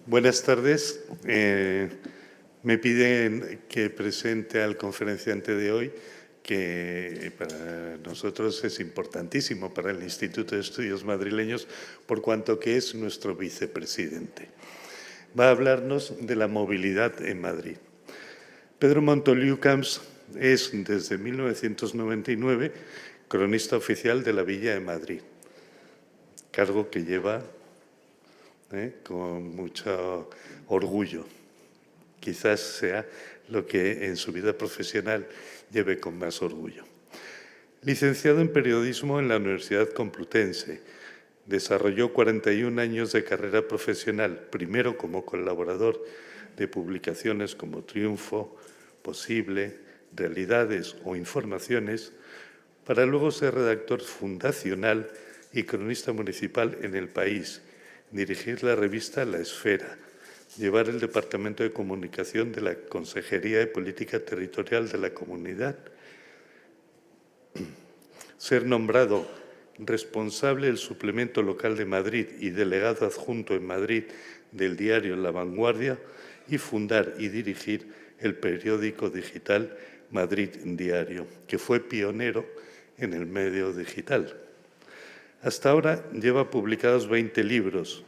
Buenas tardes. Me piden que presente al conferenciante de hoy, que para nosotros es importantísimo para el Instituto de Estudios Madrileños, por cuanto que es nuestro vicepresidente. Va a hablarnos de la movilidad en Madrid. Pedro Montoliu Camps es, desde 1999, cronista oficial de la Villa de Madrid, cargo que lleva con mucho orgullo. Quizás sea lo que en su vida profesional lleve con más orgullo. Licenciado en Periodismo en la Universidad Complutense, desarrolló 41 años de carrera profesional, primero como colaborador de publicaciones como Triunfo, Posible, Realidades o Informaciones, para luego ser redactor fundacional y cronista municipal en El País, dirigir la revista La Esfera, llevar el Departamento de Comunicación de la Consejería de Política Territorial de la Comunidad, ser nombrado responsable del Suplemento Local de Madrid y delegado adjunto en Madrid del diario La Vanguardia y fundar y dirigir el periódico digital Madrid Diario, que fue pionero en el medio digital. Hasta ahora lleva publicados 20 libros,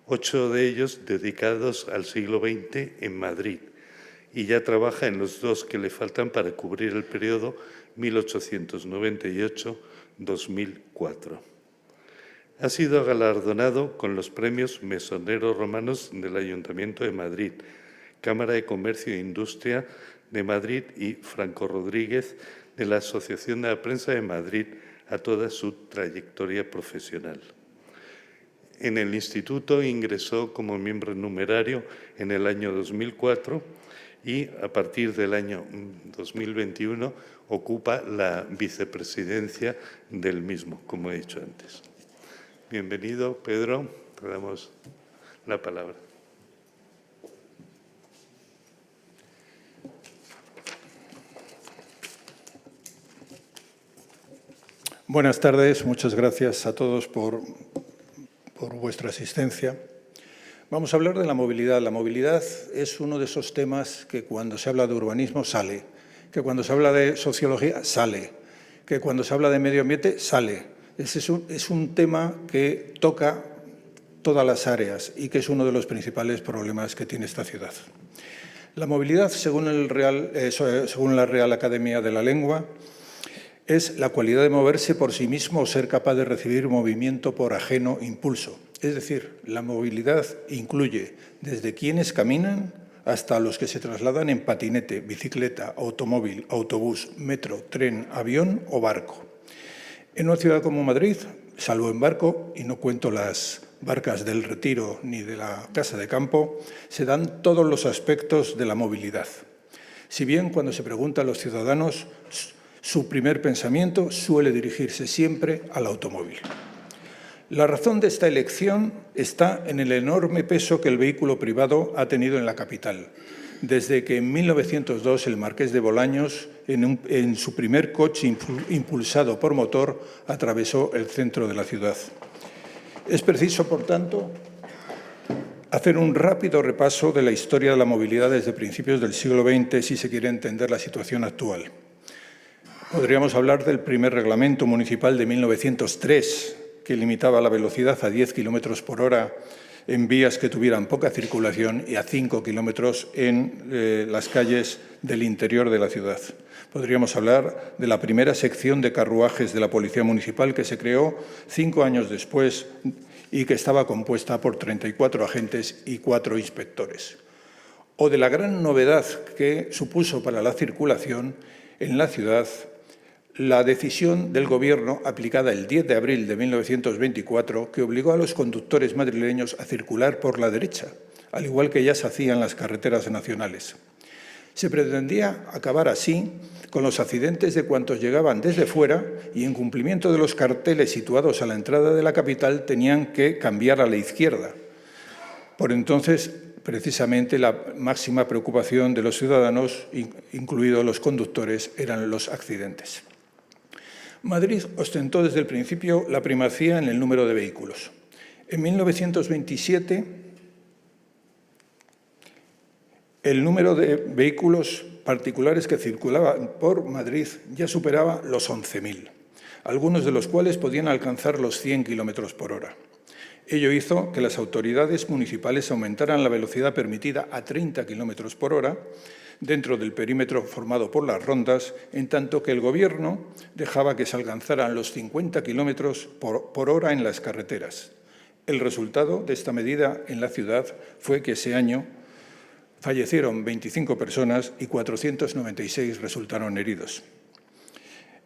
8 de ellos dedicados al siglo XX en Madrid, y ya trabaja en los 2 que le faltan para cubrir el periodo 1898-2004. Ha sido galardonado con los premios Mesoneros Romanos del Ayuntamiento de Madrid, Cámara de Comercio e Industria de Madrid y Franco Rodríguez de la Asociación de la Prensa de Madrid a toda su trayectoria profesional. En el instituto ingresó como miembro numerario en el año 2004 y a partir del año 2021 ocupa la vicepresidencia del mismo, como he dicho antes. Bienvenido, Pedro. Te damos la palabra. Buenas tardes, muchas gracias a todos por vuestra asistencia. Vamos a hablar de la movilidad. La movilidad es uno de esos temas que cuando se habla de urbanismo sale, que cuando se habla de sociología sale, que cuando se habla de medio ambiente sale. Es un tema que toca todas las áreas y que es uno de los principales problemas que tiene esta ciudad. La movilidad, según la Real Academia de la Lengua, es la cualidad de moverse por sí mismo o ser capaz de recibir movimiento por ajeno impulso. Es decir, la movilidad incluye desde quienes caminan hasta los que se trasladan en patinete, bicicleta, automóvil, autobús, metro, tren, avión o barco. En una ciudad como Madrid, salvo en barco, y no cuento las barcas del Retiro ni de la Casa de Campo, se dan todos los aspectos de la movilidad. Si bien cuando se pregunta a los ciudadanos, su primer pensamiento suele dirigirse siempre al automóvil. La razón de esta elección está en el enorme peso que el vehículo privado ha tenido en la capital, desde que en 1902 el marqués de Bolaños, en su primer coche impulsado por motor, atravesó el centro de la ciudad. Es preciso, por tanto, hacer un rápido repaso de la historia de la movilidad desde principios del siglo XX si se quiere entender la situación actual. Podríamos hablar del primer reglamento municipal de 1903, que limitaba la velocidad a 10 km por hora en vías que tuvieran poca circulación y a 5 km en las calles del interior de la ciudad. Podríamos hablar de la primera sección de carruajes de la Policía Municipal que se creó 5 años después y que estaba compuesta por 34 agentes y 4 inspectores. O de la gran novedad que supuso para la circulación en la ciudad la decisión del Gobierno, aplicada el 10 de abril de 1924, que obligó a los conductores madrileños a circular por la derecha, al igual que ya se hacía en las carreteras nacionales. Se pretendía acabar así con los accidentes de cuantos llegaban desde fuera y, en cumplimiento de los carteles situados a la entrada de la capital, tenían que cambiar a la izquierda. Por entonces, precisamente, la máxima preocupación de los ciudadanos, incluidos los conductores, eran los accidentes. Madrid ostentó desde el principio la primacía en el número de vehículos. En 1927 El número de vehículos particulares que circulaban por Madrid ya superaba los 11.000, algunos de los cuales podían alcanzar los 100 km por hora. Ello hizo que las autoridades municipales aumentaran la velocidad permitida a 30 km por hora dentro del perímetro formado por las rondas, en tanto que el Gobierno dejaba que se alcanzaran los 50 km por hora en las carreteras. El resultado de esta medida en la ciudad fue que ese año fallecieron 25 personas y 496 resultaron heridos.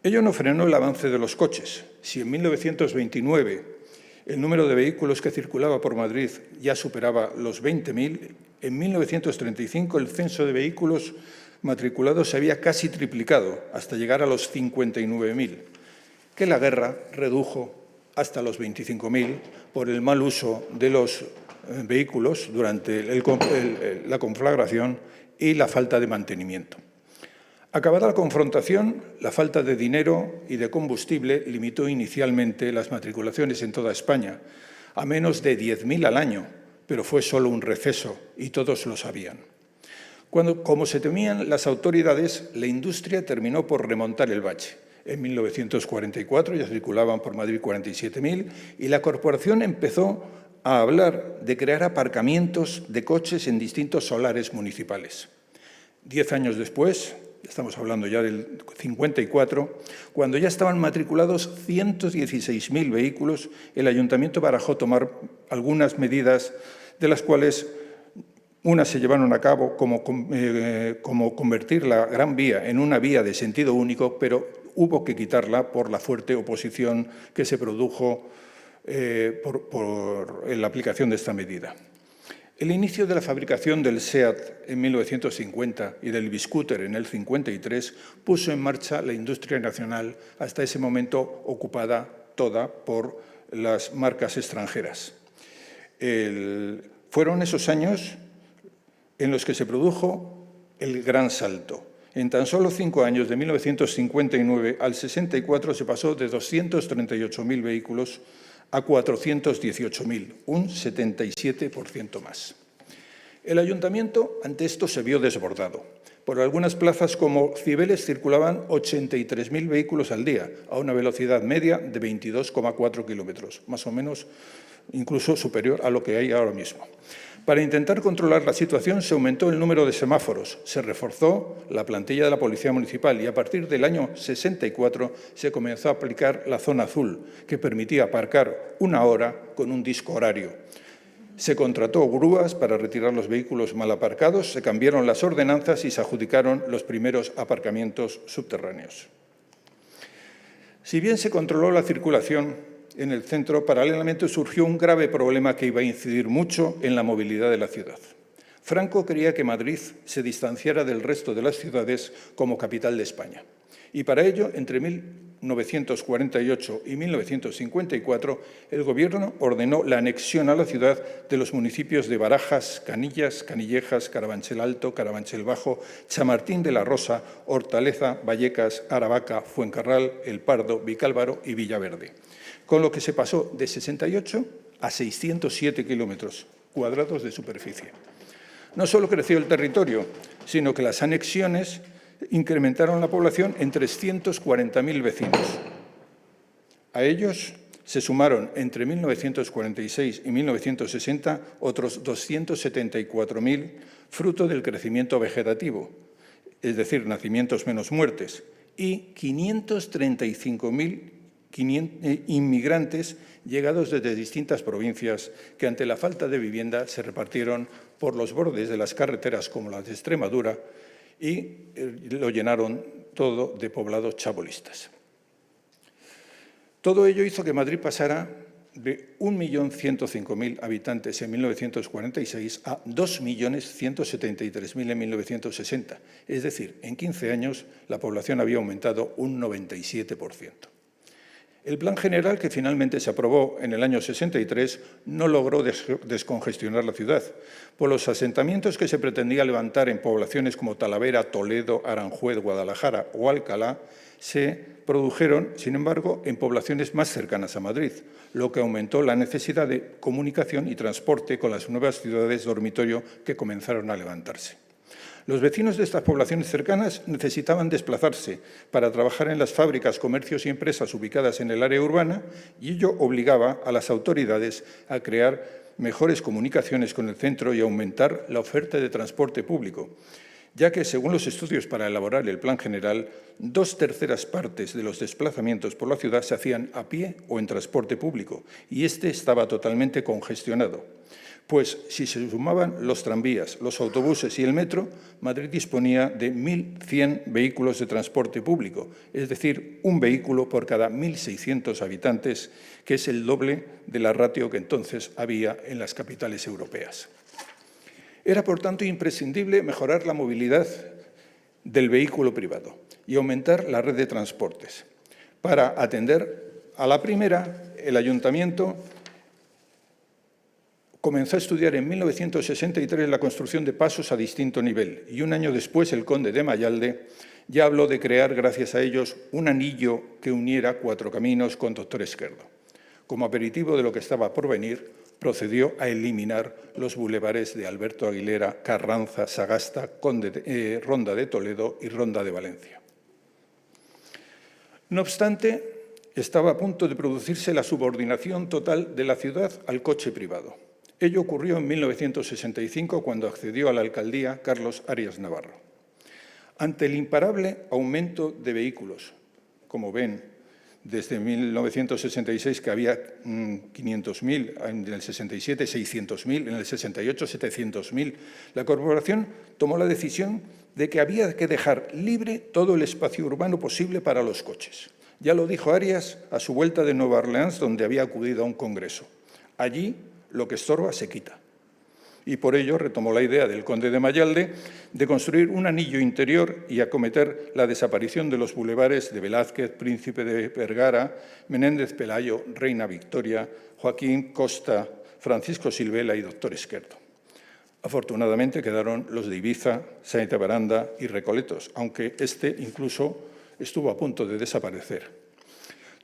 Ello no frenó el avance de los coches. Si en 1929 el número de vehículos que circulaba por Madrid ya superaba los 20.000, en 1935 el censo de vehículos matriculados se había casi triplicado, hasta llegar a los 59.000, que la guerra redujo hasta los 25.000 por el mal uso de los vehículos durante la conflagración y la falta de mantenimiento. Acabada la confrontación, la falta de dinero y de combustible limitó inicialmente las matriculaciones en toda España a menos de 10.000 al año, pero fue solo un receso y todos lo sabían. Como se temían las autoridades, la industria terminó por remontar el bache. En 1944 ya circulaban por Madrid 47.000 y la corporación empezó a hablar de crear aparcamientos de coches en distintos solares municipales. 10 años después, estamos hablando ya del 54, cuando ya estaban matriculados 116.000 vehículos, el Ayuntamiento barajó tomar algunas medidas, de las cuales unas se llevaron a cabo, como convertir la Gran Vía en una vía de sentido único, pero hubo que quitarla por la fuerte oposición que se produjo por la aplicación de esta medida. El inicio de la fabricación del SEAT en 1950 y del Biscooter en el 53 puso en marcha la industria nacional, hasta ese momento ocupada toda por las marcas extranjeras. Fueron esos años en los que se produjo el gran salto. En tan solo 5 años, de 1959 al 64, se pasó de 238.000 vehículos a 418.000, un 77% más. El Ayuntamiento, ante esto, se vio desbordado. Por algunas plazas como Cibeles circulaban 83.000 vehículos al día, a una velocidad media de 22,4 kilómetros, más o menos incluso superior a lo que hay ahora mismo. Para intentar controlar la situación se aumentó el número de semáforos, se reforzó la plantilla de la Policía Municipal y a partir del año 64 se comenzó a aplicar la zona azul, que permitía aparcar 1 hora con un disco horario. Se contrató grúas para retirar los vehículos mal aparcados, se cambiaron las ordenanzas y se adjudicaron los primeros aparcamientos subterráneos. Si bien se controló la circulación en el centro, paralelamente surgió un grave problema que iba a incidir mucho en la movilidad de la ciudad. Franco quería que Madrid se distanciara del resto de las ciudades como capital de España. Y para ello, entre 1948 y 1954, el Gobierno ordenó la anexión a la ciudad de los municipios de Barajas, Canillas, Canillejas, Carabanchel Alto, Carabanchel Bajo, Chamartín de la Rosa, Hortaleza, Vallecas, Aravaca, Fuencarral, El Pardo, Vicálvaro y Villaverde, con lo que se pasó de 68 a 607 kilómetros cuadrados de superficie. No solo creció el territorio, sino que las anexiones incrementaron la población en 340.000 vecinos. A ellos se sumaron entre 1946 y 1960 otros 274.000, fruto del crecimiento vegetativo, es decir, nacimientos menos muertes, y 535.000 inmigrantes llegados desde distintas provincias que, ante la falta de vivienda, se repartieron por los bordes de las carreteras como las de Extremadura y lo llenaron todo de poblados chabolistas. Todo ello hizo que Madrid pasara de 1.105.000 habitantes en 1946 a 2.173.000 en 1960. Es decir, en 15 años la población había aumentado un 97%. El Plan General, que finalmente se aprobó en el año 63, no logró descongestionar la ciudad, por los asentamientos que se pretendía levantar en poblaciones como Talavera, Toledo, Aranjuez, Guadalajara o Alcalá se produjeron, sin embargo, en poblaciones más cercanas a Madrid, lo que aumentó la necesidad de comunicación y transporte con las nuevas ciudades dormitorio que comenzaron a levantarse. Los vecinos de estas poblaciones cercanas necesitaban desplazarse para trabajar en las fábricas, comercios y empresas ubicadas en el área urbana, y ello obligaba a las autoridades a crear mejores comunicaciones con el centro y aumentar la oferta de transporte público, ya que, según los estudios para elaborar el Plan General, 2/3 partes de los desplazamientos por la ciudad se hacían a pie o en transporte público, y este estaba totalmente congestionado. Pues si se sumaban los tranvías, los autobuses y el metro, Madrid disponía de 1.100 vehículos de transporte público, es decir, un vehículo por cada 1.600 habitantes, que es el doble de la ratio que entonces había en las capitales europeas. Era, por tanto, imprescindible mejorar la movilidad del vehículo privado y aumentar la red de transportes. Para atender a la primera, el Ayuntamiento comenzó a estudiar en 1963 la construcción de pasos a distinto nivel y un año después el conde de Mayalde ya habló de crear, gracias a ellos, un anillo que uniera Cuatro Caminos con Doctor Esquerdo. Como aperitivo de lo que estaba por venir, procedió a eliminar los bulevares de Alberto Aguilera, Carranza, Sagasta, Ronda de Toledo y Ronda de Valencia. No obstante, estaba a punto de producirse la subordinación total de la ciudad al coche privado. Ello ocurrió en 1965, cuando accedió a la alcaldía Carlos Arias Navarro. Ante el imparable aumento de vehículos, como ven, desde 1966, que había 500.000, en el 67 600.000, en el 68 700.000, la corporación tomó la decisión de que había que dejar libre todo el espacio urbano posible para los coches. Ya lo dijo Arias a su vuelta de Nueva Orleans, donde había acudido a un congreso. Allí, lo que estorba se quita. Y por ello retomó la idea del conde de Mayalde de construir un anillo interior y acometer la desaparición de los bulevares de Velázquez, Príncipe de Vergara, Menéndez Pelayo, Reina Victoria, Joaquín Costa, Francisco Silvela y Doctor Esquerdo. Afortunadamente quedaron los de Ibiza, Sáenz de Baranda y Recoletos, aunque este incluso estuvo a punto de desaparecer.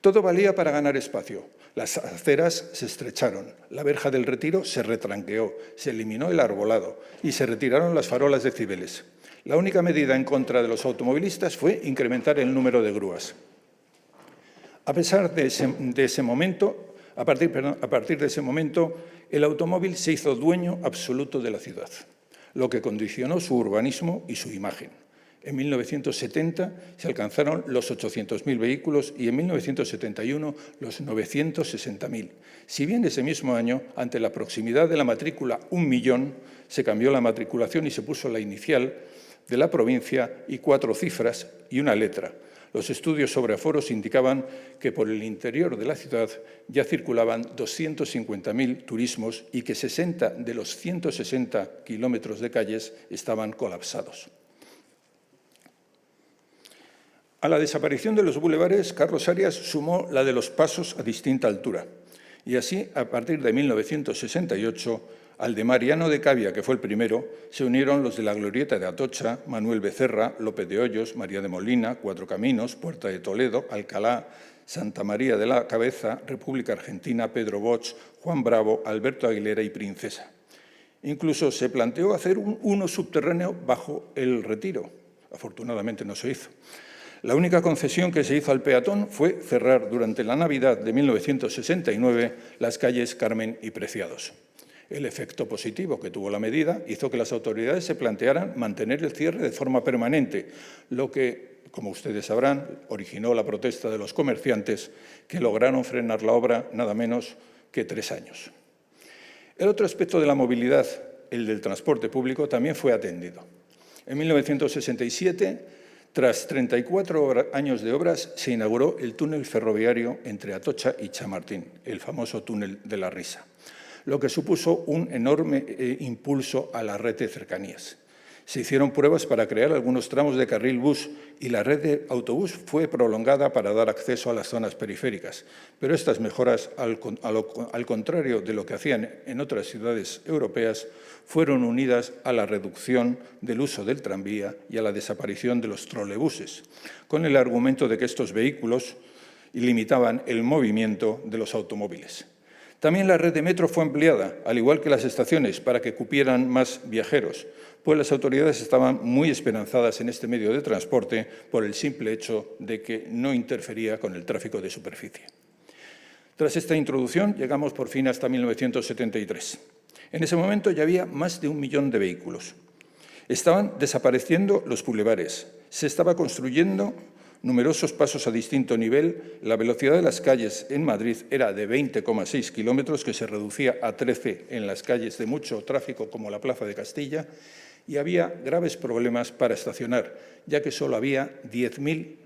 Todo valía para ganar espacio. Las aceras se estrecharon, la verja del Retiro se retranqueó, se eliminó el arbolado y se retiraron las farolas de Cibeles. La única medida en contra de los automovilistas fue incrementar el número de grúas. A partir de ese momento, el automóvil se hizo dueño absoluto de la ciudad, lo que condicionó su urbanismo y su imagen. En 1970 se alcanzaron los 800.000 vehículos y en 1971 los 960.000. Si bien ese mismo año, ante la proximidad de la matrícula 1 millón, se cambió la matriculación y se puso la inicial de la provincia y 4 cifras y una letra. Los estudios sobre aforos indicaban que por el interior de la ciudad ya circulaban 250.000 turismos y que 60 de los 160 kilómetros de calles estaban colapsados. A la desaparición de los bulevares, Carlos Arias sumó la de los pasos a distinta altura. Y así, a partir de 1968, al de Mariano de Cavia, que fue el primero, se unieron los de la Glorieta de Atocha, Manuel Becerra, López de Hoyos, María de Molina, Cuatro Caminos, Puerta de Toledo, Alcalá, Santa María de la Cabeza, República Argentina, Pedro Bosch, Juan Bravo, Alberto Aguilera y Princesa. Incluso se planteó hacer uno subterráneo bajo el Retiro. Afortunadamente no se hizo. La única concesión que se hizo al peatón fue cerrar durante la Navidad de 1969 las calles Carmen y Preciados. El efecto positivo que tuvo la medida hizo que las autoridades se plantearan mantener el cierre de forma permanente, lo que, como ustedes sabrán, originó la protesta de los comerciantes, que lograron frenar la obra nada menos que 3 años. El otro aspecto de la movilidad, el del transporte público, también fue atendido. En 1967, tras 34 años de obras, se inauguró el túnel ferroviario entre Atocha y Chamartín, el famoso túnel de la Risa, lo que supuso un enorme impulso a la red de cercanías. Se hicieron pruebas para crear algunos tramos de carril bus y la red de autobús fue prolongada para dar acceso a las zonas periféricas. Pero estas mejoras, al contrario de lo que hacían en otras ciudades europeas, fueron unidas a la reducción del uso del tranvía y a la desaparición de los trolebuses, con el argumento de que estos vehículos limitaban el movimiento de los automóviles. También la red de metro fue ampliada, al igual que las estaciones, para que cupieran más viajeros, pues las autoridades estaban muy esperanzadas en este medio de transporte por el simple hecho de que no interfería con el tráfico de superficie. Tras esta introducción, llegamos por fin hasta 1973. En ese momento ya había más de 1 millón de vehículos. Estaban desapareciendo los bulevares, se estaba construyendo numerosos pasos a distinto nivel, la velocidad de las calles en Madrid era de 20,6 kilómetros, que se reducía a 13 en las calles de mucho tráfico como la Plaza de Castilla, y había graves problemas para estacionar, ya que solo había 10.000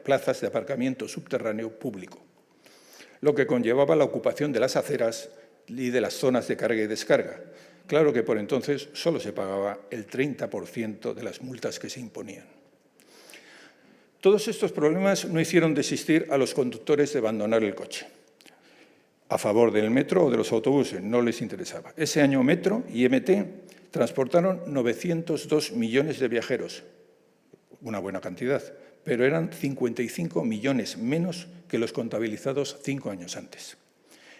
plazas de aparcamiento subterráneo público, lo que conllevaba la ocupación de las aceras y de las zonas de carga y descarga. Claro que por entonces solo se pagaba el 30% de las multas que se imponían. Todos estos problemas no hicieron desistir a los conductores de abandonar el coche a favor del metro o de los autobuses, no les interesaba. Ese año Metro y MT transportaron 902 millones de viajeros, una buena cantidad, pero eran 55 millones menos que los contabilizados 5 años antes.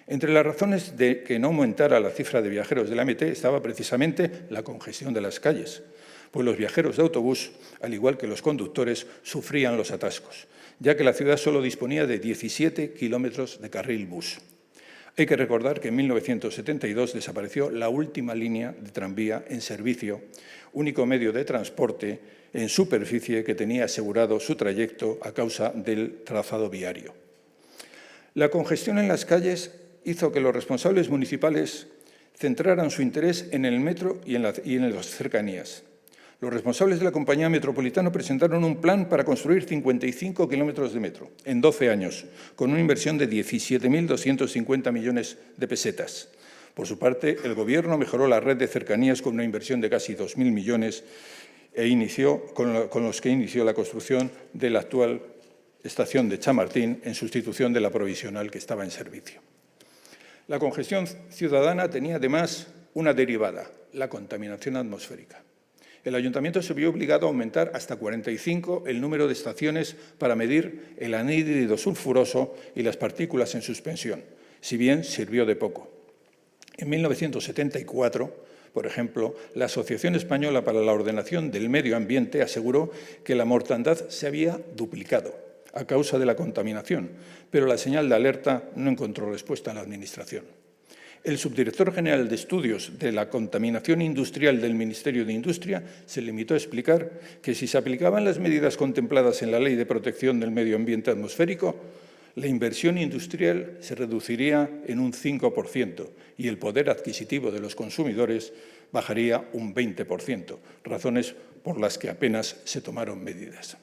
Entre las razones de que no aumentara la cifra de viajeros de la MT estaba precisamente la congestión de las calles, pues los viajeros de autobús, al igual que los conductores, sufrían los atascos, ya que la ciudad solo disponía de 17 kilómetros de carril bus. Hay que recordar que en 1972 desapareció la última línea de tranvía en servicio, único medio de transporte en superficie que tenía asegurado su trayecto a causa del trazado viario. La congestión en las calles hizo que los responsables municipales centraran su interés en el metro y en las cercanías. Los responsables de la Compañía Metropolitana presentaron un plan para construir 55 kilómetros de metro en 12 años, con una inversión de 17.250 millones de pesetas. Por su parte, el Gobierno mejoró la red de cercanías con una inversión de casi 2.000 millones con los que inició la construcción de la actual estación de Chamartín en sustitución de la provisional que estaba en servicio. La congestión ciudadana tenía además una derivada, la contaminación atmosférica. El Ayuntamiento se vio obligado a aumentar hasta 45 el número de estaciones para medir el anhídrido sulfuroso y las partículas en suspensión, si bien sirvió de poco. En 1974, por ejemplo, la Asociación Española para la Ordenación del Medio Ambiente aseguró que la mortandad se había duplicado a causa de la contaminación, pero la señal de alerta no encontró respuesta en la Administración. El subdirector general de Estudios de la Contaminación Industrial del Ministerio de Industria se limitó a explicar que si se aplicaban las medidas contempladas en la Ley de Protección del Medio Ambiente Atmosférico, la inversión industrial se reduciría en un 5% y el poder adquisitivo de los consumidores bajaría un 20%, razones por las que apenas se tomaron medidas.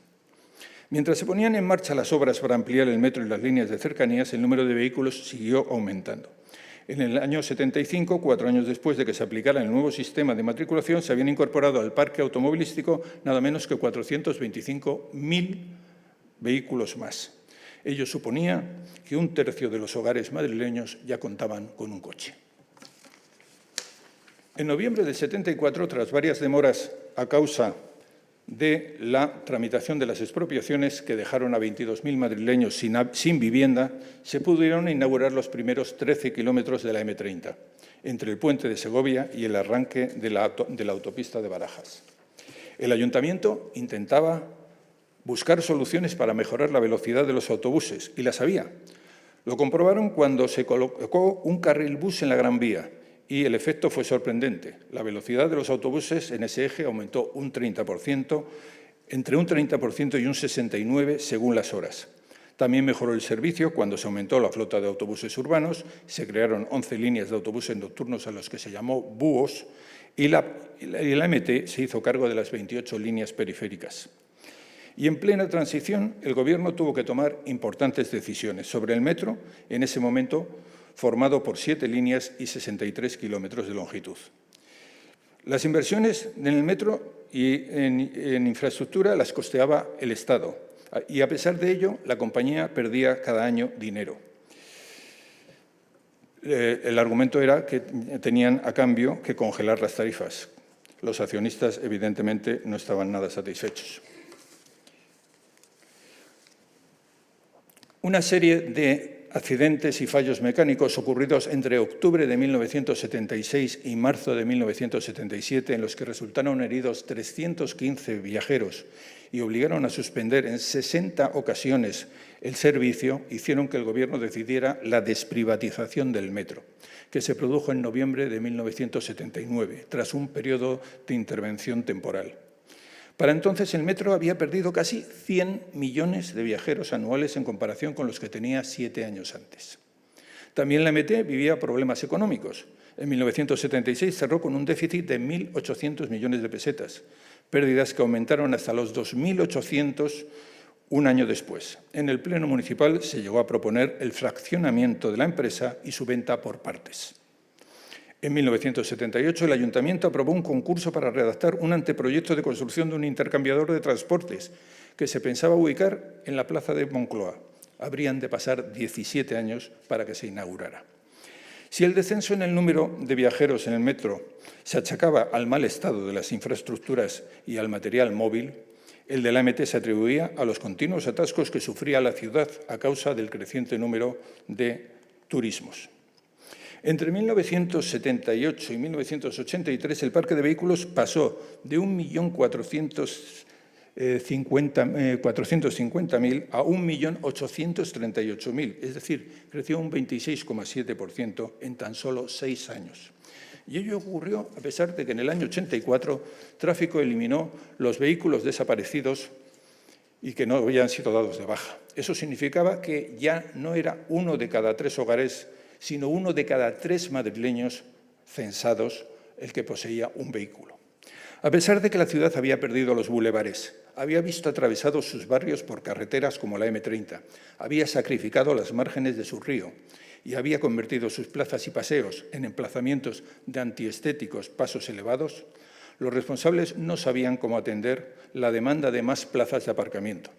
Mientras se ponían en marcha las obras para ampliar el metro y las líneas de cercanías, el número de vehículos siguió aumentando. En el año 75, 4 años después de que se aplicara el nuevo sistema de matriculación, se habían incorporado al parque automovilístico nada menos que 425.000 vehículos más. Ello suponía que 1/3 de los hogares madrileños ya contaban con un coche. En noviembre del 74, tras varias demoras a causa de la tramitación de las expropiaciones que dejaron a 22.000 madrileños sin vivienda, se pudieron inaugurar los primeros 13 kilómetros de la M30, entre el puente de Segovia y el arranque de la autopista de Barajas. El Ayuntamiento intentaba buscar soluciones para mejorar la velocidad de los autobuses, y las había. Lo comprobaron cuando se colocó un carril bus en la Gran Vía, y el efecto fue sorprendente. La velocidad de los autobuses en ese eje aumentó un 30%, entre un 30% y un 69% según las horas. También mejoró el servicio cuando se aumentó la flota de autobuses urbanos, se crearon 11 líneas de autobuses nocturnos a los que se llamó búhos y la MT se hizo cargo de las 28 líneas periféricas. Y en plena transición, el Gobierno tuvo que tomar importantes decisiones sobre el metro, en ese momento formado por 7 líneas y 63 kilómetros de longitud. Las inversiones en el metro y en infraestructura las costeaba el Estado, y a pesar de ello, la compañía perdía cada año dinero. El argumento era que tenían a cambio que congelar las tarifas. Los accionistas, evidentemente, no estaban nada satisfechos. Una serie de accidentes y fallos mecánicos ocurridos entre octubre de 1976 y marzo de 1977, en los que resultaron heridos 315 viajeros y obligaron a suspender en 60 ocasiones el servicio, hicieron que el Gobierno decidiera la desprivatización del metro, que se produjo en noviembre de 1979, tras un periodo de intervención temporal. Para entonces el metro había perdido casi 100 millones de viajeros anuales en comparación con los que tenía 7 años antes. También la MT vivía problemas económicos. En 1976 cerró con un déficit de 1.800 millones de pesetas, pérdidas que aumentaron hasta los 2.800 un año después. En el Pleno Municipal se llegó a proponer el fraccionamiento de la empresa y su venta por partes. En 1978, el Ayuntamiento aprobó un concurso para redactar un anteproyecto de construcción de un intercambiador de transportes que se pensaba ubicar en la plaza de Moncloa. Habrían de pasar 17 años para que se inaugurara. Si el descenso en el número de viajeros en el metro se achacaba al mal estado de las infraestructuras y al material móvil, el de la MT se atribuía a los continuos atascos que sufría la ciudad a causa del creciente número de turismos. Entre 1978 y 1983, el parque de vehículos pasó de 1.450.000 a 1.838.000, es decir, creció un 26,7% en tan solo 6 años. Y ello ocurrió a pesar de que en el año 84 Tráfico eliminó los vehículos desaparecidos y que no habían sido dados de baja. Eso significaba que ya no era 1 de cada 3 hogares, sino 1 de cada 3 madrileños censados el que poseía un vehículo. A pesar de que la ciudad había perdido los bulevares, había visto atravesados sus barrios por carreteras como la M30, había sacrificado las márgenes de su río y había convertido sus plazas y paseos en emplazamientos de antiestéticos pasos elevados, los responsables no sabían cómo atender la demanda de más plazas de aparcamiento.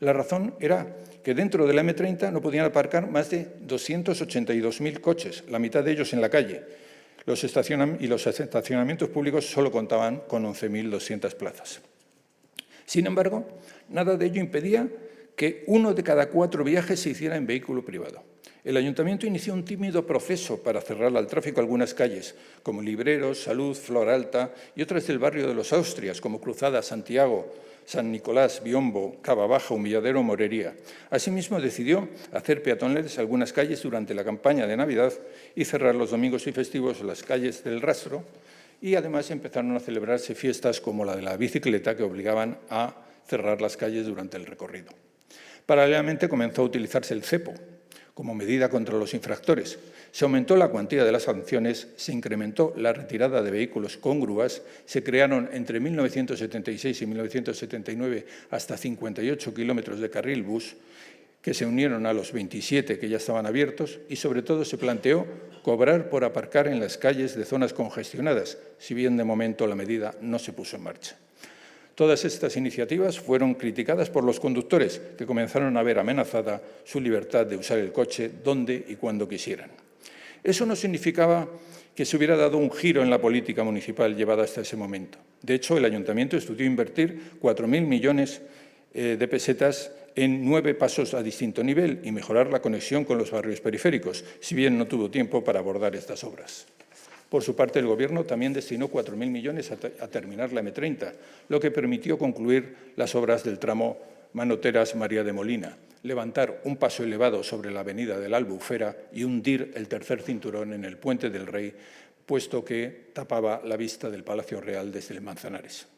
La razón era que dentro de la M30 no podían aparcar más de 282.000 coches, la mitad de ellos en la calle. Los estacionamientos públicos solo contaban con 11.200 plazas. Sin embargo, nada de ello impedía que 1 de cada 4 viajes se hiciera en vehículo privado. El Ayuntamiento inició un tímido proceso para cerrar al tráfico algunas calles, como Libreros, Salud, Flor Alta y otras del barrio de los Austrias, como Cruzada, Santiago, San Nicolás, Biombo, Cava Baja, Humilladero, Morería. Asimismo, decidió hacer peatonales algunas calles durante la campaña de Navidad y cerrar los domingos y festivos las calles del Rastro, y además empezaron a celebrarse fiestas como la de la bicicleta que obligaban a cerrar las calles durante el recorrido. Paralelamente comenzó a utilizarse el cepo como medida contra los infractores. Se aumentó la cuantía de las sanciones, se incrementó la retirada de vehículos con grúas, se crearon entre 1976 y 1979 hasta 58 kilómetros de carril bus, que se unieron a los 27 que ya estaban abiertos, y sobre todo se planteó cobrar por aparcar en las calles de zonas congestionadas, si bien de momento la medida no se puso en marcha. Todas estas iniciativas fueron criticadas por los conductores, que comenzaron a ver amenazada su libertad de usar el coche donde y cuando quisieran. Eso no significaba que se hubiera dado un giro en la política municipal llevada hasta ese momento. De hecho, el Ayuntamiento estudió invertir 4.000 millones de pesetas en 9 pasos a distinto nivel y mejorar la conexión con los barrios periféricos, si bien no tuvo tiempo para abordar estas obras. Por su parte, el Gobierno también destinó 4.000 millones a terminar la M30, lo que permitió concluir las obras del tramo Manoteras-María de Molina, levantar un paso elevado sobre la avenida de la Albufera y hundir el tercer cinturón en el Puente del Rey, puesto que tapaba la vista del Palacio Real desde el Manzanares.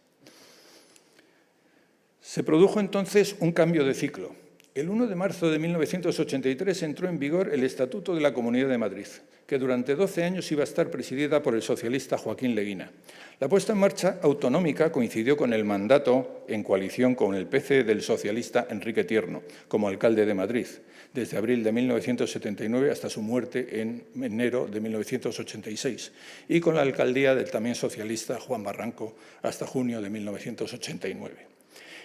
Se produjo entonces un cambio de ciclo. El 1 de marzo de 1983 entró en vigor el Estatuto de la Comunidad de Madrid, que durante 12 años iba a estar presidida por el socialista Joaquín Leguina. La puesta en marcha autonómica coincidió con el mandato en coalición con el PC del socialista Enrique Tierno, como alcalde de Madrid, desde abril de 1979 hasta su muerte en enero de 1986, y con la alcaldía del también socialista Juan Barranco hasta junio de 1989.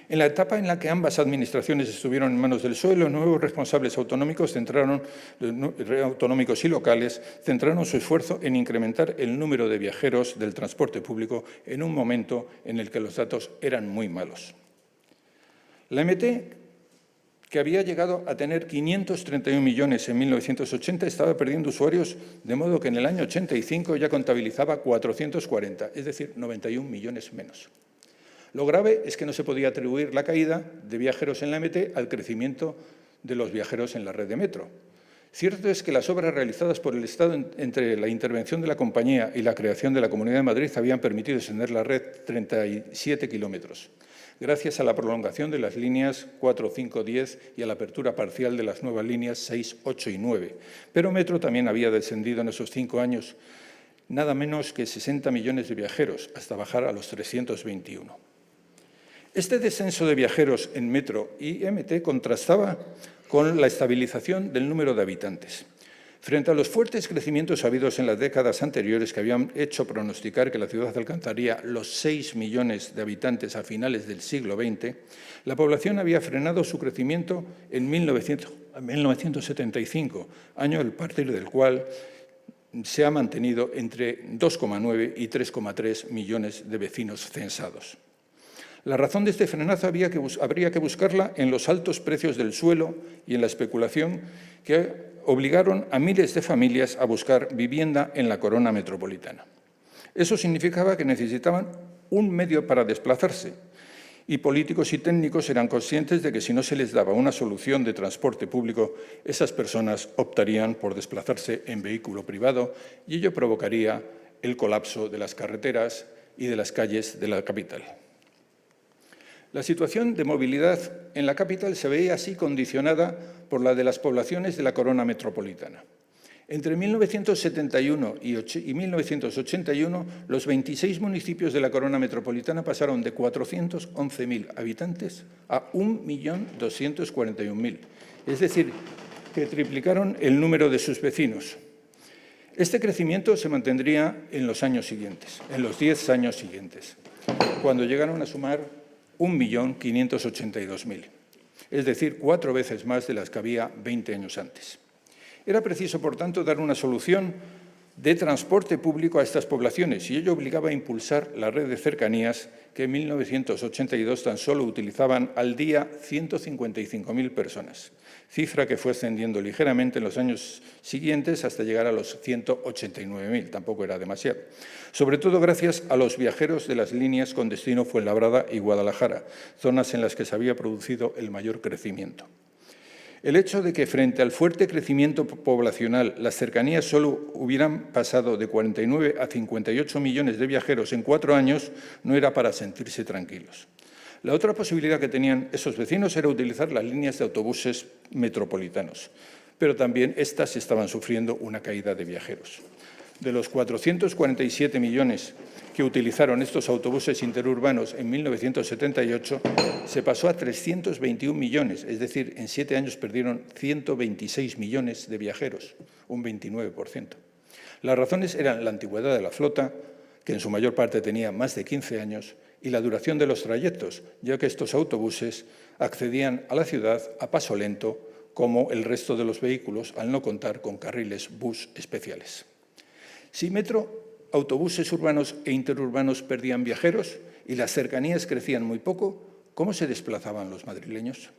En la etapa en la que ambas administraciones estuvieron en manos del PSOE, los nuevos responsables autonómicos y locales centraron su esfuerzo en incrementar el número de viajeros del transporte público en un momento en el que los datos eran muy malos. La MT que había llegado a tener 531 millones en 1980, estaba perdiendo usuarios, de modo que en el año 85 ya contabilizaba 440, es decir, 91 millones menos. Lo grave es que no se podía atribuir la caída de viajeros en la MT al crecimiento de los viajeros en la red de metro. Cierto es que las obras realizadas por el Estado entre la intervención de la compañía y la creación de la Comunidad de Madrid habían permitido extender la red 37 kilómetros, gracias a la prolongación de las líneas 4, 5, 10 y a la apertura parcial de las nuevas líneas 6, 8 y 9. Pero Metro también había descendido en esos 5 años nada menos que 60 millones de viajeros, hasta bajar a los 321. Este descenso de viajeros en Metro y MT contrastaba con la estabilización del número de habitantes. Frente a los fuertes crecimientos habidos en las décadas anteriores que habían hecho pronosticar que la ciudad alcanzaría los 6 millones de habitantes a finales del siglo XX, la población había frenado su crecimiento en 1975, año a partir del cual se ha mantenido entre 2,9 y 3,3 millones de vecinos censados. La razón de este frenazo habría que buscarla en los altos precios del suelo y en la especulación que obligaron a miles de familias a buscar vivienda en la corona metropolitana. Eso significaba que necesitaban un medio para desplazarse y políticos y técnicos eran conscientes de que si no se les daba una solución de transporte público, esas personas optarían por desplazarse en vehículo privado y ello provocaría el colapso de las carreteras y de las calles de la capital. La situación de movilidad en la capital se veía así condicionada por la de las poblaciones de la corona metropolitana. Entre 1971 y 1981, los 26 municipios de la corona metropolitana pasaron de 411.000 habitantes a 1.241.000, es decir, que triplicaron el número de sus vecinos. Este crecimiento se mantendría en los años siguientes, en los 10 años siguientes, cuando llegaron a sumar 1.582.000, es decir, 4 veces más de las que había 20 años antes. Era preciso, por tanto, dar una solución de transporte público a estas poblaciones y ello obligaba a impulsar la red de cercanías que en 1982 tan solo utilizaban al día 155.000 personas, cifra que fue ascendiendo ligeramente en los años siguientes hasta llegar a los 189.000, tampoco era demasiado. Sobre todo gracias a los viajeros de las líneas con destino Fuenlabrada y Guadalajara, zonas en las que se había producido el mayor crecimiento. El hecho de que frente al fuerte crecimiento poblacional las cercanías solo hubieran pasado de 49 a 58 millones de viajeros en 4 años no era para sentirse tranquilos. La otra posibilidad que tenían esos vecinos era utilizar las líneas de autobuses metropolitanos, pero también estas estaban sufriendo una caída de viajeros. De los 447 millones que utilizaron estos autobuses interurbanos en 1978, se pasó a 321 millones, es decir, en 7 años perdieron 126 millones de viajeros, un 29%. Las razones eran la antigüedad de la flota, que en su mayor parte tenía más de 15 años, y la duración de los trayectos, ya que estos autobuses accedían a la ciudad a paso lento, como el resto de los vehículos, al no contar con carriles bus especiales. Si Metro, autobuses urbanos e interurbanos perdían viajeros y las cercanías crecían muy poco, ¿cómo se desplazaban los madrileños?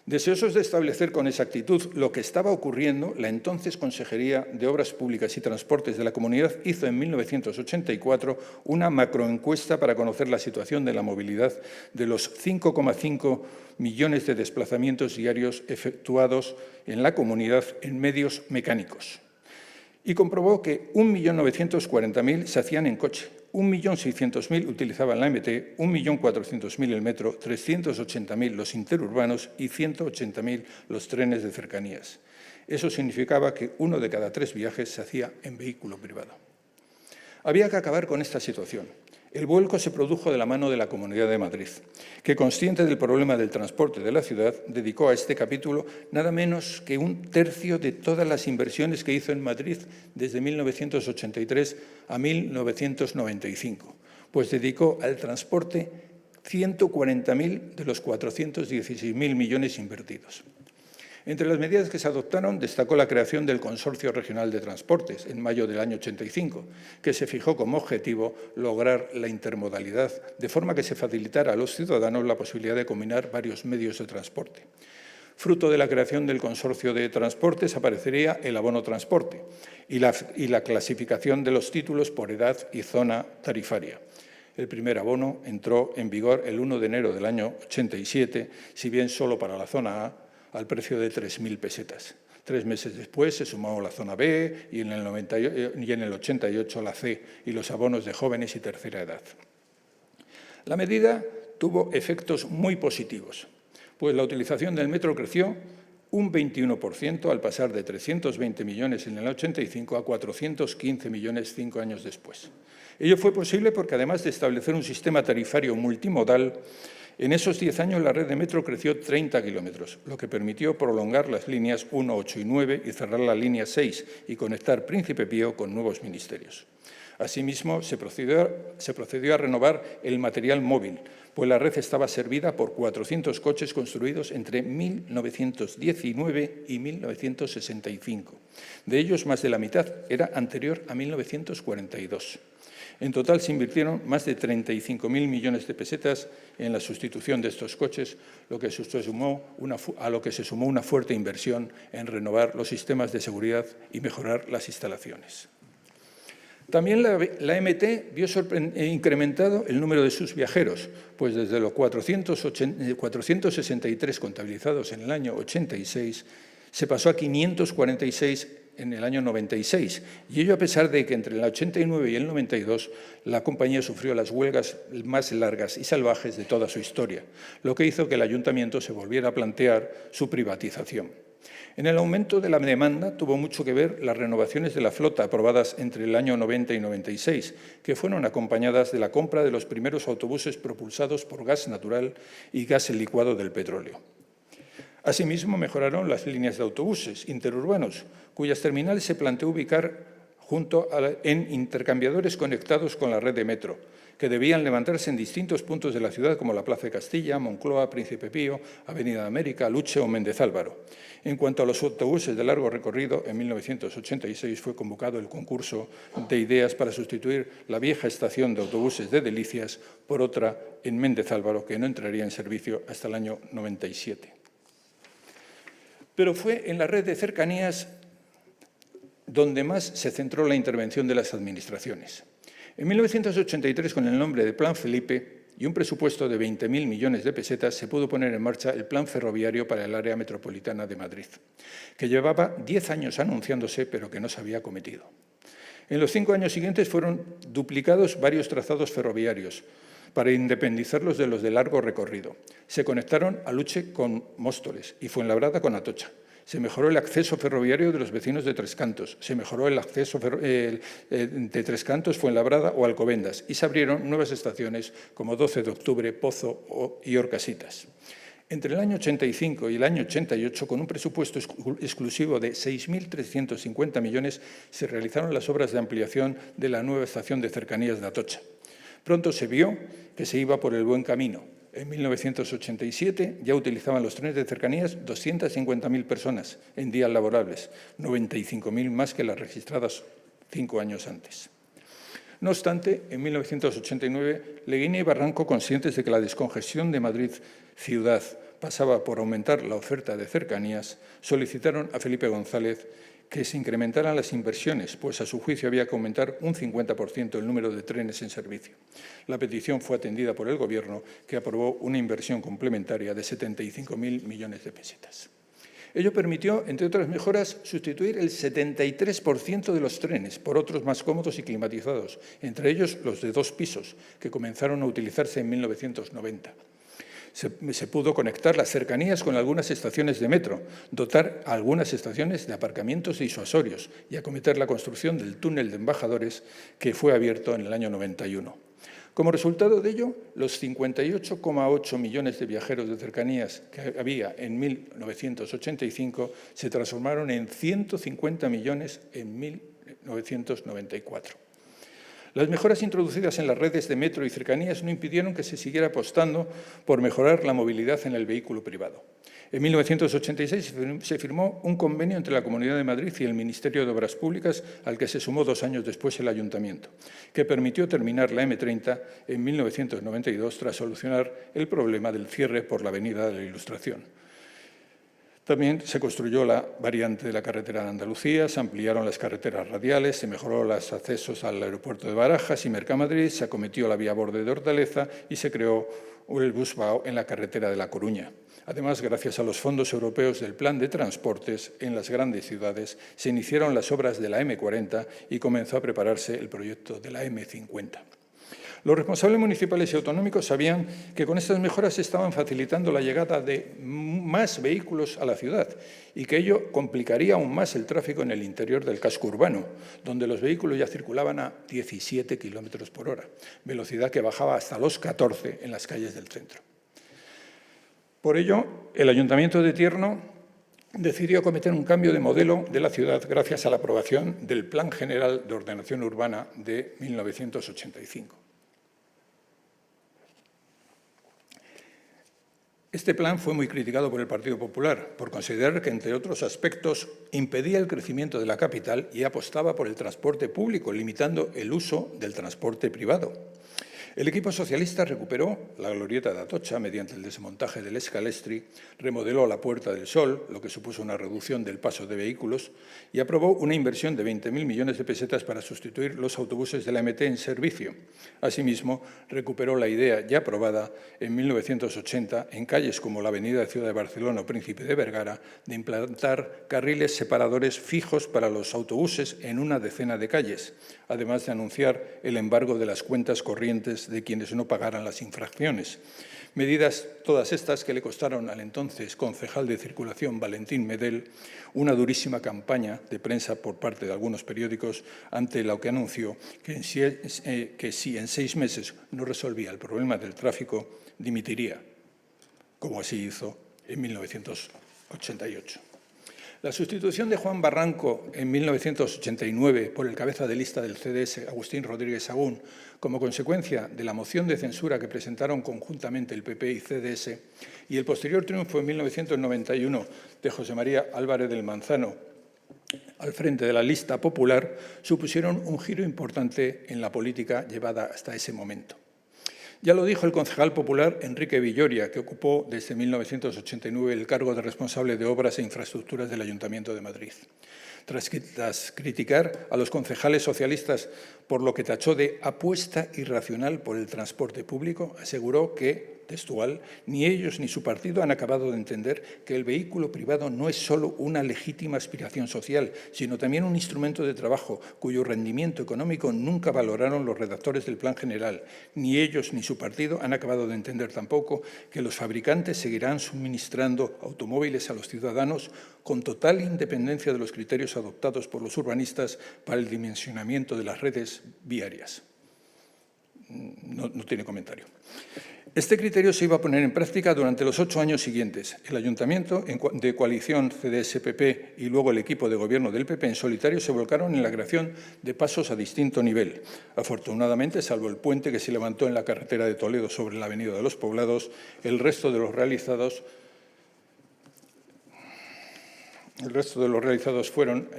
Deseosos de establecer con exactitud lo que estaba ocurriendo, la entonces Consejería de Obras Públicas y Transportes de la Comunidad hizo en 1984 una macroencuesta para conocer la situación de la movilidad de los 5,5 millones de desplazamientos diarios efectuados en la comunidad en medios mecánicos. Y comprobó que 1.940.000 se hacían en coche, 1.600.000 utilizaban la MT, 1.400.000 el metro, 380.000 los interurbanos y 180.000 los trenes de cercanías. Eso significaba que 1 de cada 3 viajes se hacía en vehículo privado. Había que acabar con esta situación. El vuelco se produjo de la mano de la Comunidad de Madrid, que, consciente del problema del transporte de la ciudad, dedicó a este capítulo nada menos que 1/3 de todas las inversiones que hizo en Madrid desde 1983 a 1995, pues dedicó al transporte 140.000 de los 416.000 millones invertidos. Entre las medidas que se adoptaron destacó la creación del Consorcio Regional de Transportes en mayo del año 85, que se fijó como objetivo lograr la intermodalidad, de forma que se facilitara a los ciudadanos la posibilidad de combinar varios medios de transporte. Fruto de la creación del Consorcio de Transportes aparecería el abono transporte y la clasificación de los títulos por edad y zona tarifaria. El primer abono entró en vigor el 1 de enero del año 87, si bien solo para la zona A, al precio de 3.000 pesetas. 3 meses después se sumó la zona B y en el 88 la C y los abonos de jóvenes y tercera edad. La medida tuvo efectos muy positivos, pues la utilización del metro creció un 21% al pasar de 320 millones en el 85 a 415 millones 5 años después. Ello fue posible porque, además de establecer un sistema tarifario multimodal, en esos 10 años la red de metro creció 30 kilómetros, lo que permitió prolongar las líneas 1, 8 y 9 y cerrar la línea 6 y conectar Príncipe Pío con nuevos ministerios. Asimismo, se procedió a renovar el material móvil, pues la red estaba servida por 400 coches construidos entre 1919 y 1965. De ellos, más de la mitad era anterior a 1942. En total se invirtieron más de 35.000 millones de pesetas en la sustitución de estos coches, a lo que se sumó una fuerte inversión en renovar los sistemas de seguridad y mejorar las instalaciones. También la MT vio incrementado el número de sus viajeros, pues desde los 463 contabilizados en el año 86 se pasó a 546 en el año 96, y ello a pesar de que entre el 89 y el 92 la compañía sufrió las huelgas más largas y salvajes de toda su historia, lo que hizo que el ayuntamiento se volviera a plantear su privatización. En el aumento de la demanda tuvo mucho que ver las renovaciones de la flota aprobadas entre el año 90 y 96, que fueron acompañadas de la compra de los primeros autobuses propulsados por gas natural y gas licuado del petróleo. Asimismo, mejoraron las líneas de autobuses interurbanos, cuyas terminales se planteó ubicar en intercambiadores conectados con la red de metro, que debían levantarse en distintos puntos de la ciudad, como la Plaza de Castilla, Moncloa, Príncipe Pío, Avenida de América, Luche o Méndez Álvaro. En cuanto a los autobuses de largo recorrido, en 1986 fue convocado el concurso de ideas para sustituir la vieja estación de autobuses de Delicias por otra en Méndez Álvaro, que no entraría en servicio hasta el año 97. Pero fue en la red de cercanías donde más se centró la intervención de las administraciones. En 1983, con el nombre de Plan Felipe y un presupuesto de 20.000 millones de pesetas, se pudo poner en marcha el Plan Ferroviario para el área metropolitana de Madrid, que llevaba 10 años anunciándose, pero que no se había acometido. En los 5 años siguientes fueron duplicados varios trazados ferroviarios para independizarlos de los de largo recorrido. Se conectaron a Luche con Móstoles y Fuenlabrada con Atocha. Se mejoró el acceso ferroviario de los vecinos de Tres Cantos, se mejoró el acceso de Tres Cantos, Fuenlabrada o Alcobendas y se abrieron nuevas estaciones como 12 de octubre, Pozo y Orcasitas. Entre el año 85 y el año 88, con un presupuesto exclusivo de 6.350 millones, se realizaron las obras de ampliación de la nueva estación de cercanías de Atocha. Pronto se vio que se iba por el buen camino. En 1987 ya utilizaban los trenes de cercanías 250.000 personas en días laborables, 95.000 más que las registradas 5 años antes. No obstante, en 1989, Leguina y Barranco, conscientes de que la descongestión de Madrid ciudad pasaba por aumentar la oferta de cercanías, solicitaron a Felipe González que se incrementaran las inversiones, pues a su juicio había que aumentar un 50% el número de trenes en servicio. La petición fue atendida por el Gobierno, que aprobó una inversión complementaria de 75.000 millones de pesetas. Ello permitió, entre otras mejoras, sustituir el 73% de los trenes por otros más cómodos y climatizados, entre ellos los de 2 pisos, que comenzaron a utilizarse en 1990. Se pudo conectar las cercanías con algunas estaciones de metro, dotar a algunas estaciones de aparcamientos disuasorios y acometer la construcción del túnel de Embajadores, que fue abierto en el año 91. Como resultado de ello, los 58,8 millones de viajeros de cercanías que había en 1985 se transformaron en 150 millones en 1994. Las mejoras introducidas en las redes de metro y cercanías no impidieron que se siguiera apostando por mejorar la movilidad en el vehículo privado. En 1986 se firmó un convenio entre la Comunidad de Madrid y el Ministerio de Obras Públicas, al que se sumó 2 años después el Ayuntamiento, que permitió terminar la M30 en 1992 tras solucionar el problema del cierre por la Avenida de la Ilustración. También se construyó la variante de la carretera de Andalucía, se ampliaron las carreteras radiales, se mejoró los accesos al aeropuerto de Barajas y Mercamadrid, se acometió la vía borde de Hortaleza y se creó el busvao en la carretera de La Coruña. Además, gracias a los fondos europeos del Plan de Transportes, en las grandes ciudades se iniciaron las obras de la M40 y comenzó a prepararse el proyecto de la M50. Los responsables municipales y autonómicos sabían que con estas mejoras estaban facilitando la llegada de más vehículos a la ciudad y que ello complicaría aún más el tráfico en el interior del casco urbano, donde los vehículos ya circulaban a 17 km por hora, velocidad que bajaba hasta los 14 en las calles del centro. Por ello, el Ayuntamiento de Tierno decidió acometer un cambio de modelo de la ciudad gracias a la aprobación del Plan General de Ordenación Urbana de 1985. Este plan fue muy criticado por el Partido Popular, por considerar que, entre otros aspectos, impedía el crecimiento de la capital y apostaba por el transporte público, limitando el uso del transporte privado. El equipo socialista recuperó la glorieta de Atocha mediante el desmontaje del Escalestri, remodeló la Puerta del Sol, lo que supuso una reducción del paso de vehículos, y aprobó una inversión de 20.000 millones de pesetas para sustituir los autobuses de la MT en servicio. Asimismo, recuperó la idea ya aprobada en 1980 en calles como la Avenida de Ciudad de Barcelona o Príncipe de Vergara de implantar carriles separadores fijos para los autobuses en una decena de calles, además de anunciar el embargo de las cuentas corrientes de quienes no pagaran las infracciones. Medidas todas estas que le costaron al entonces concejal de Circulación, Valentín Medel, una durísima campaña de prensa por parte de algunos periódicos ante lo que anunció que si en 6 meses no resolvía el problema del tráfico, dimitiría, como así hizo en 1988. La sustitución de Juan Barranco en 1989 por el cabeza de lista del CDS, Agustín Rodríguez Sagún, como consecuencia de la moción de censura que presentaron conjuntamente el PP y CDS, y el posterior triunfo en 1991 de José María Álvarez del Manzano al frente de la lista popular, supusieron un giro importante en la política llevada hasta ese momento. Ya lo dijo el concejal popular Enrique Villoria, que ocupó desde 1989 el cargo de responsable de Obras e Infraestructuras del Ayuntamiento de Madrid. Tras criticar a los concejales socialistas por lo que tachó de apuesta irracional por el transporte público, aseguró que, textual, ni ellos ni su partido han acabado de entender que el vehículo privado no es solo una legítima aspiración social, sino también un instrumento de trabajo cuyo rendimiento económico nunca valoraron los redactores del Plan General. Ni ellos ni su partido han acabado de entender tampoco que los fabricantes seguirán suministrando automóviles a los ciudadanos con total independencia de los criterios adoptados por los urbanistas para el dimensionamiento de las redes viarias. No tiene comentario. Este criterio se iba a poner en práctica durante los 8 años siguientes. El Ayuntamiento, de coalición CDS-PP y luego el equipo de gobierno del PP en solitario, se volcaron en la creación de pasos a distinto nivel. Afortunadamente, salvo el puente que se levantó en la carretera de Toledo sobre la Avenida de los Poblados, el resto de los realizados fueron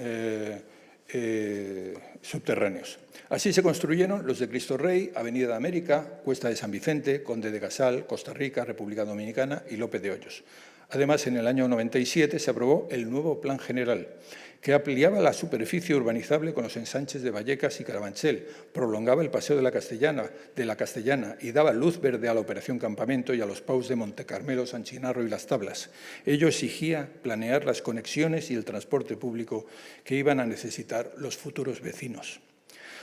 subterráneos. Así se construyeron los de Cristo Rey, Avenida de América, Cuesta de San Vicente, Conde de Gasal, Costa Rica, República Dominicana y López de Hoyos. Además, en el año 97 se aprobó el nuevo Plan General, que ampliaba la superficie urbanizable con los ensanches de Vallecas y Carabanchel, prolongaba el Paseo de la Castellana y daba luz verde a la Operación Campamento y a los PAUs de Montecarmelo, San Chinarro y Las Tablas. Ello exigía planear las conexiones y el transporte público que iban a necesitar los futuros vecinos.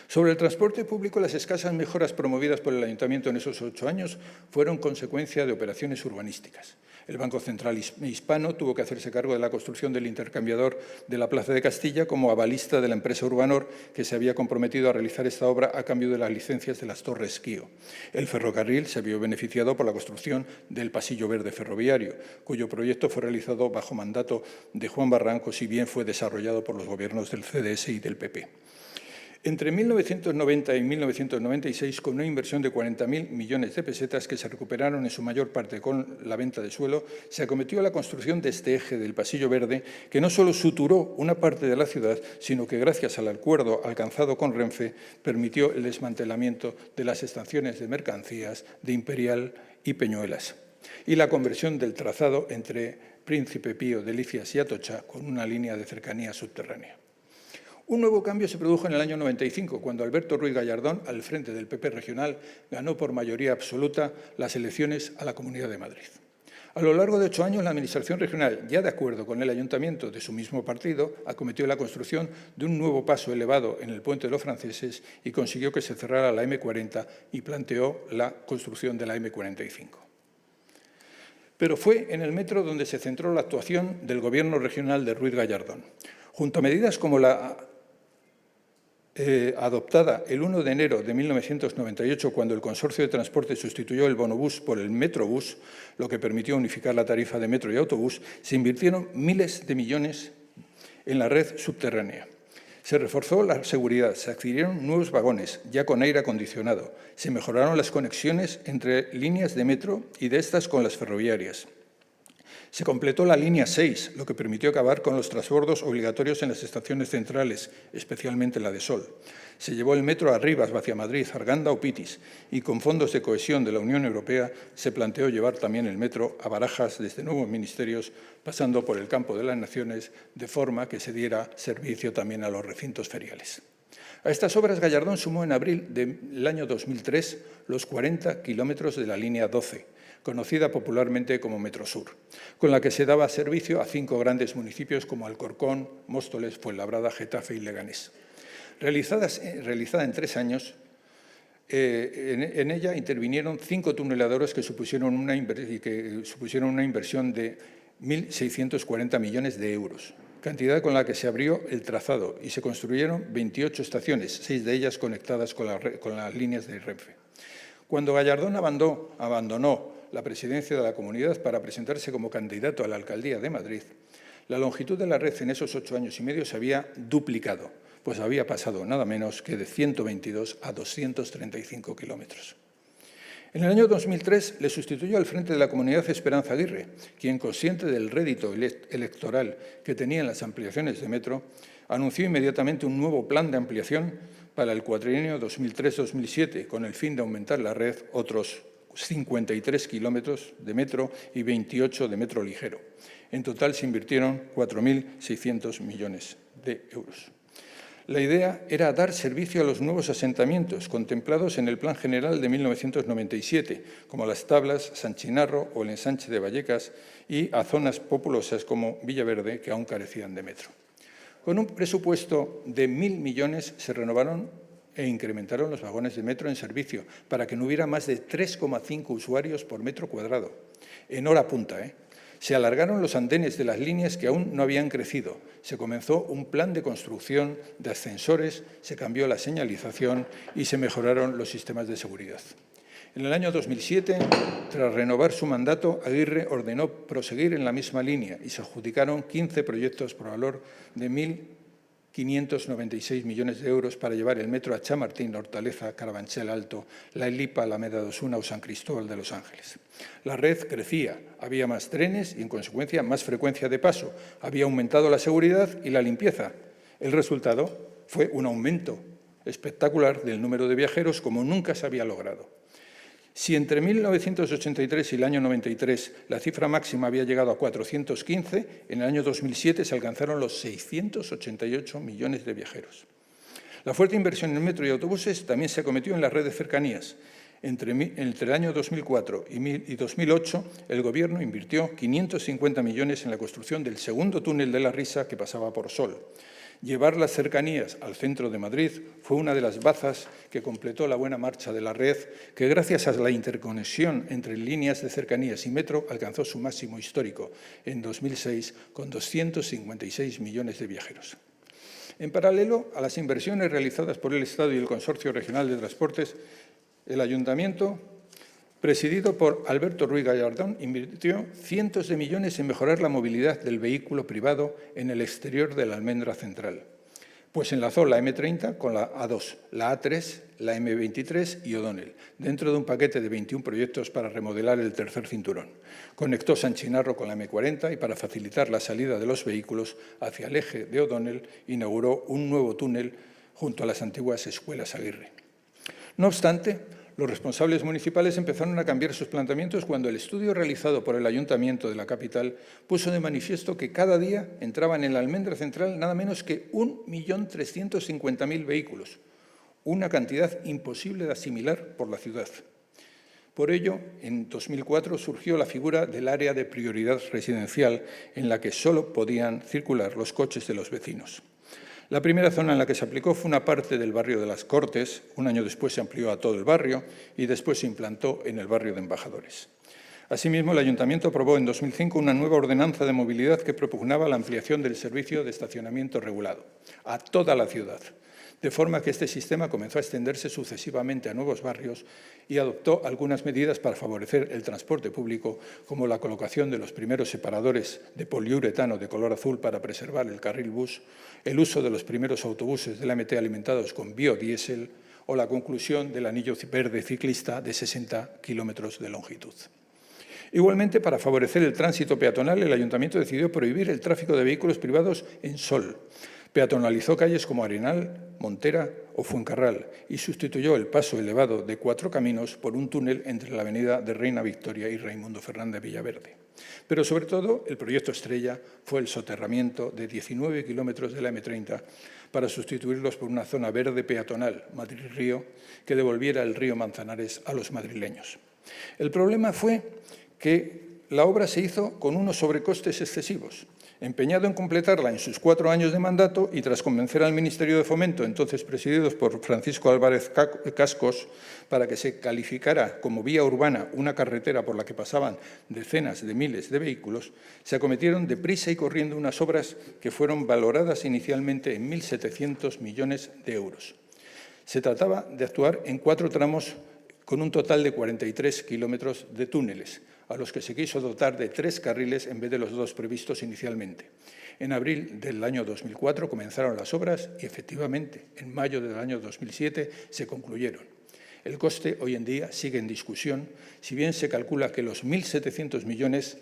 Sobre el transporte público, las escasas mejoras promovidas por el Ayuntamiento en esos 8 años fueron consecuencia de operaciones urbanísticas. El Banco Central Hispano tuvo que hacerse cargo de la construcción del intercambiador de la Plaza de Castilla como avalista de la empresa Urbanor, que se había comprometido a realizar esta obra a cambio de las licencias de las Torres Quío. El ferrocarril se vio beneficiado por la construcción del Pasillo Verde ferroviario, cuyo proyecto fue realizado bajo mandato de Juan Barranco, si bien fue desarrollado por los gobiernos del CDS y del PP. Entre 1990 y 1996, con una inversión de 40.000 millones de pesetas que se recuperaron en su mayor parte con la venta de suelo, se acometió la construcción de este eje del Pasillo Verde, que no solo suturó una parte de la ciudad, sino que, gracias al acuerdo alcanzado con Renfe, permitió el desmantelamiento de las estaciones de mercancías de Imperial y Peñuelas, y la conversión del trazado entre Príncipe Pío, Delicias y Atocha con una línea de cercanía subterránea. Un nuevo cambio se produjo en el año 95, cuando Alberto Ruiz Gallardón, al frente del PP regional, ganó por mayoría absoluta las elecciones a la Comunidad de Madrid. A lo largo de 8 años, la Administración regional, ya de acuerdo con el Ayuntamiento de su mismo partido, acometió la construcción de un nuevo paso elevado en el Puente de los Franceses y consiguió que se cerrara la M40 y planteó la construcción de la M45. Pero fue en el metro donde se centró la actuación del Gobierno regional de Ruiz Gallardón. Junto a medidas como la adoptada el 1 de enero de 1998, cuando el Consorcio de Transporte sustituyó el bonobús por el Metrobús, lo que permitió unificar la tarifa de metro y autobús, se invirtieron miles de millones en la red subterránea. Se reforzó la seguridad, se adquirieron nuevos vagones, ya con aire acondicionado, se mejoraron las conexiones entre líneas de metro y de estas con las ferroviarias. Se completó la línea 6, lo que permitió acabar con los transbordos obligatorios en las estaciones centrales, especialmente la de Sol. Se llevó el metro a Rivas, hacia Madrid, Arganda o Pitis, y con fondos de cohesión de la Unión Europea se planteó llevar también el metro a Barajas desde nuevos ministerios, pasando por el Campo de las Naciones, de forma que se diera servicio también a los recintos feriales. A estas obras Gallardón sumó en abril del año 2003 los 40 kilómetros de la línea 12, conocida popularmente como Metrosur, con la que se daba servicio a 5 grandes municipios como Alcorcón, Móstoles, Fuenlabrada, Getafe y Leganés. Realizada en 3 años, en ella intervinieron 5 tuneladoras que supusieron una inversión de 1.640 millones de euros, cantidad con la que se abrió el trazado y se construyeron 28 estaciones, 6 de ellas conectadas con las líneas de Renfe. Cuando Gallardón abandonó la presidencia de la Comunidad para presentarse como candidato a la Alcaldía de Madrid, la longitud de la red en esos 8 años y medio se había duplicado, pues había pasado nada menos que de 122 a 235 kilómetros. En el año 2003 le sustituyó al frente de la Comunidad Esperanza Aguirre, quien, consciente del rédito electoral que tenían las ampliaciones de metro, anunció inmediatamente un nuevo plan de ampliación para el cuatrienio 2003-2007, con el fin de aumentar la red otros 53 kilómetros de metro y 28 de metro ligero. En total se invirtieron 4.600 millones de euros. La idea era dar servicio a los nuevos asentamientos contemplados en el Plan General de 1997, como Las Tablas, San Chinarro o el ensanche de Vallecas, y a zonas populosas como Villaverde, que aún carecían de metro. Con un presupuesto de 1.000 millones se renovaron e incrementaron los vagones de metro en servicio para que no hubiera más de 3,5 usuarios por metro cuadrado. En hora punta, Se alargaron los andenes de las líneas que aún no habían crecido. Se comenzó un plan de construcción de ascensores, se cambió la señalización y se mejoraron los sistemas de seguridad. En el año 2007, tras renovar su mandato, Aguirre ordenó proseguir en la misma línea y se adjudicaron 15 proyectos por valor de 1.596 millones de euros para llevar el metro a Chamartín, Hortaleza, Carabanchel Alto, La Elipa, Alameda de Osuna o San Cristóbal de los Ángeles. La red crecía, había más trenes y, en consecuencia, más frecuencia de paso. Había aumentado la seguridad y la limpieza. El resultado fue un aumento espectacular del número de viajeros como nunca se había logrado. Si entre 1983 y el año 93 la cifra máxima había llegado a 415, en el año 2007 se alcanzaron los 688 millones de viajeros. La fuerte inversión en metro y autobuses también se acometió en la red de cercanías. Entre el año 2004 y 2008, el Gobierno invirtió 550 millones en la construcción del segundo túnel de la Risa que pasaba por Sol. Llevar las cercanías al centro de Madrid fue una de las bazas que completó la buena marcha de la red, que gracias a la interconexión entre líneas de cercanías y metro alcanzó su máximo histórico en 2006 con 256 millones de viajeros. En paralelo a las inversiones realizadas por el Estado y el Consorcio Regional de Transportes, el Ayuntamiento, presidido por Alberto Ruiz Gallardón, invirtió cientos de millones en mejorar la movilidad del vehículo privado en el exterior de la almendra central. Pues enlazó la M30 con la A2, la A3, la M23 y O'Donnell, dentro de un paquete de 21 proyectos para remodelar el tercer cinturón. Conectó San Chinarro con la M40 y para facilitar la salida de los vehículos hacia el eje de O'Donnell inauguró un nuevo túnel junto a las antiguas escuelas Aguirre. No obstante, los responsables municipales empezaron a cambiar sus planteamientos cuando el estudio realizado por el Ayuntamiento de la capital puso de manifiesto que cada día entraban en la almendra central nada menos que 1.350.000 vehículos, una cantidad imposible de asimilar por la ciudad. Por ello, en 2004 surgió la figura del área de prioridad residencial en la que solo podían circular los coches de los vecinos. La primera zona en la que se aplicó fue una parte del barrio de Las Cortes, un año después se amplió a todo el barrio y después se implantó en el barrio de Embajadores. Asimismo, el Ayuntamiento aprobó en 2005 una nueva ordenanza de movilidad que propugnaba la ampliación del servicio de estacionamiento regulado a toda la ciudad, de forma que este sistema comenzó a extenderse sucesivamente a nuevos barrios y adoptó algunas medidas para favorecer el transporte público, como la colocación de los primeros separadores de poliuretano de color azul para preservar el carril bus, el uso de los primeros autobuses de la MT alimentados con biodiesel o la conclusión del anillo verde ciclista de 60 kilómetros de longitud. Igualmente, para favorecer el tránsito peatonal, el Ayuntamiento decidió prohibir el tráfico de vehículos privados en sol. Peatonalizó calles como Arenal, Montera o Fuencarral y sustituyó el paso elevado de 4 caminos por un túnel entre la avenida de Reina Victoria y Raimundo Fernández Villaverde. Pero, sobre todo, el proyecto estrella fue el soterramiento de 19 kilómetros de la M30 para sustituirlos por una zona verde peatonal, Madrid-Río, que devolviera el río Manzanares a los madrileños. El problema fue que la obra se hizo con unos sobrecostes excesivos. Empeñado en completarla en sus 4 años de mandato y tras convencer al Ministerio de Fomento, entonces presidido por Francisco Álvarez Cascos, para que se calificara como vía urbana una carretera por la que pasaban decenas de miles de vehículos, se acometieron deprisa y corriendo unas obras que fueron valoradas inicialmente en 1.700 millones de euros. Se trataba de actuar en 4 tramos con un total de 43 kilómetros de túneles, a los que se quiso dotar de 3 carriles en vez de los 2 previstos inicialmente. En abril del año 2004 comenzaron las obras y, efectivamente, en mayo del año 2007 se concluyeron. El coste hoy en día sigue en discusión, si bien se calcula que los 1.700 millones,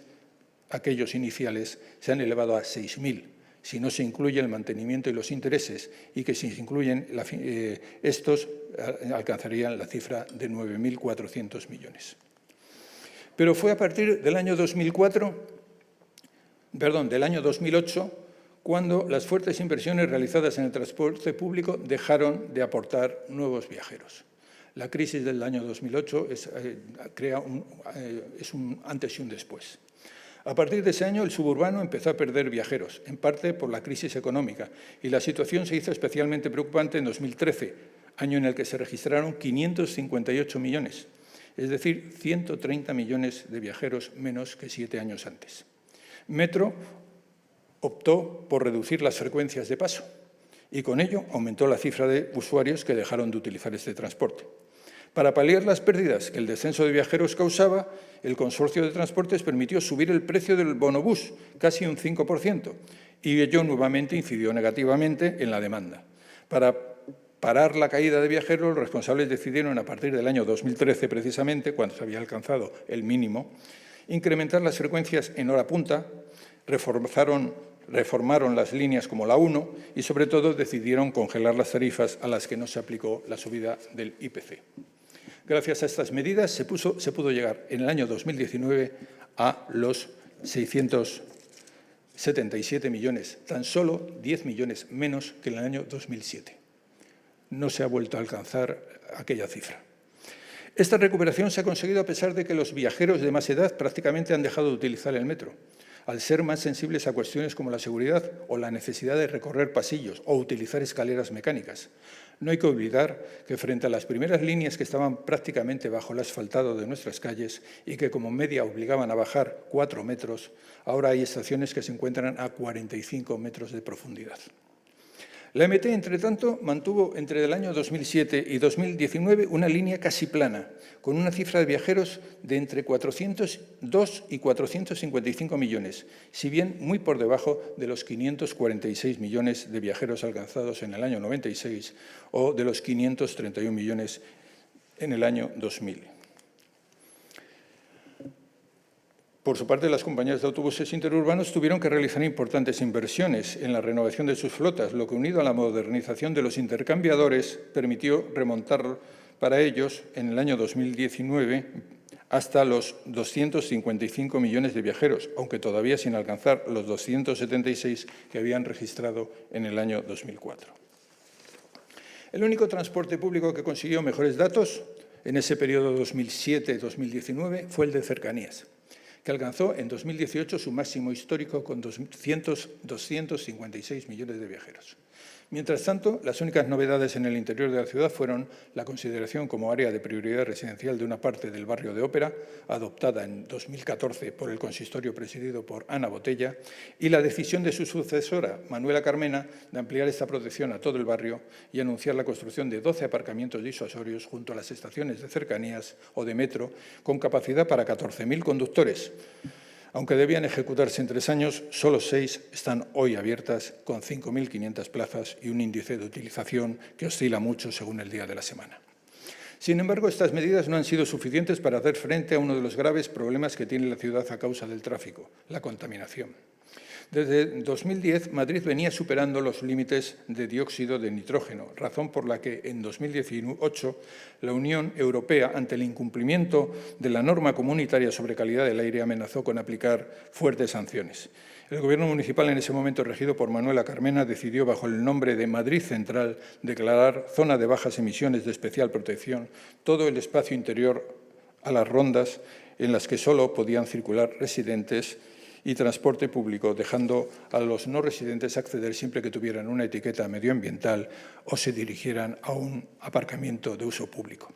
aquellos iniciales, se han elevado a 6.000, si no se incluye el mantenimiento y los intereses, y que si se incluyen estos alcanzarían la cifra de 9.400 millones. Pero fue a partir del año 2008, cuando las fuertes inversiones realizadas en el transporte público dejaron de aportar nuevos viajeros. La crisis del año 2008 es un antes y un después. A partir de ese año, el suburbano empezó a perder viajeros, en parte por la crisis económica, y la situación se hizo especialmente preocupante en 2013, año en el que se registraron 558 millones, es decir, 130 millones de viajeros menos que 7 años antes. Metro optó por reducir las frecuencias de paso y con ello aumentó la cifra de usuarios que dejaron de utilizar este transporte. Para paliar las pérdidas que el descenso de viajeros causaba, el Consorcio de Transportes permitió subir el precio del bonobús, casi un 5%, y ello nuevamente incidió negativamente en la demanda. Para parar la caída de viajeros, los responsables decidieron, a partir del año 2013 precisamente, cuando se había alcanzado el mínimo, incrementar las frecuencias en hora punta, reformaron las líneas como la 1 y, sobre todo, decidieron congelar las tarifas a las que no se aplicó la subida del IPC. Gracias a estas medidas se pudo llegar en el año 2019 a los 677 millones, tan solo 10 millones menos que en el año 2007. No se ha vuelto a alcanzar aquella cifra. Esta recuperación se ha conseguido a pesar de que los viajeros de más edad prácticamente han dejado de utilizar el metro, al ser más sensibles a cuestiones como la seguridad o la necesidad de recorrer pasillos o utilizar escaleras mecánicas. No hay que olvidar que frente a las primeras líneas que estaban prácticamente bajo el asfaltado de nuestras calles y que como media obligaban a bajar 4 metros, ahora hay estaciones que se encuentran a 45 metros de profundidad. La MT, entre tanto, mantuvo entre el año 2007 y 2019 una línea casi plana, con una cifra de viajeros de entre 402 y 455 millones, si bien muy por debajo de los 546 millones de viajeros alcanzados en el año 96 o de los 531 millones en el año 2000. Por su parte, las compañías de autobuses interurbanos tuvieron que realizar importantes inversiones en la renovación de sus flotas, lo que, unido a la modernización de los intercambiadores, permitió remontar para ellos, en el año 2019, hasta los 255 millones de viajeros, aunque todavía sin alcanzar los 276 que habían registrado en el año 2004. El único transporte público que consiguió mejores datos en ese periodo 2007-2019 fue el de cercanías, que alcanzó en 2018 su máximo histórico con 256 millones de viajeros. Mientras tanto, las únicas novedades en el interior de la ciudad fueron la consideración como área de prioridad residencial de una parte del barrio de Ópera, adoptada en 2014 por el consistorio presidido por Ana Botella, y la decisión de su sucesora, Manuela Carmena, de ampliar esta protección a todo el barrio y anunciar la construcción de 12 aparcamientos disuasorios junto a las estaciones de cercanías o de metro, con capacidad para 14.000 conductores. Aunque debían ejecutarse en 3 años, solo 6 están hoy abiertas, con 5.500 plazas y un índice de utilización que oscila mucho según el día de la semana. Sin embargo, estas medidas no han sido suficientes para hacer frente a uno de los graves problemas que tiene la ciudad a causa del tráfico, la contaminación. Desde 2010, Madrid venía superando los límites de dióxido de nitrógeno, razón por la que en 2018 la Unión Europea, ante el incumplimiento de la norma comunitaria sobre calidad del aire, amenazó con aplicar fuertes sanciones. El Gobierno municipal, en ese momento regido por Manuela Carmena, decidió, bajo el nombre de Madrid Central, declarar zona de bajas emisiones de especial protección todo el espacio interior a las rondas en las que solo podían circular residentes y transporte público, dejando a los no residentes acceder siempre que tuvieran una etiqueta medioambiental o se dirigieran a un aparcamiento de uso público.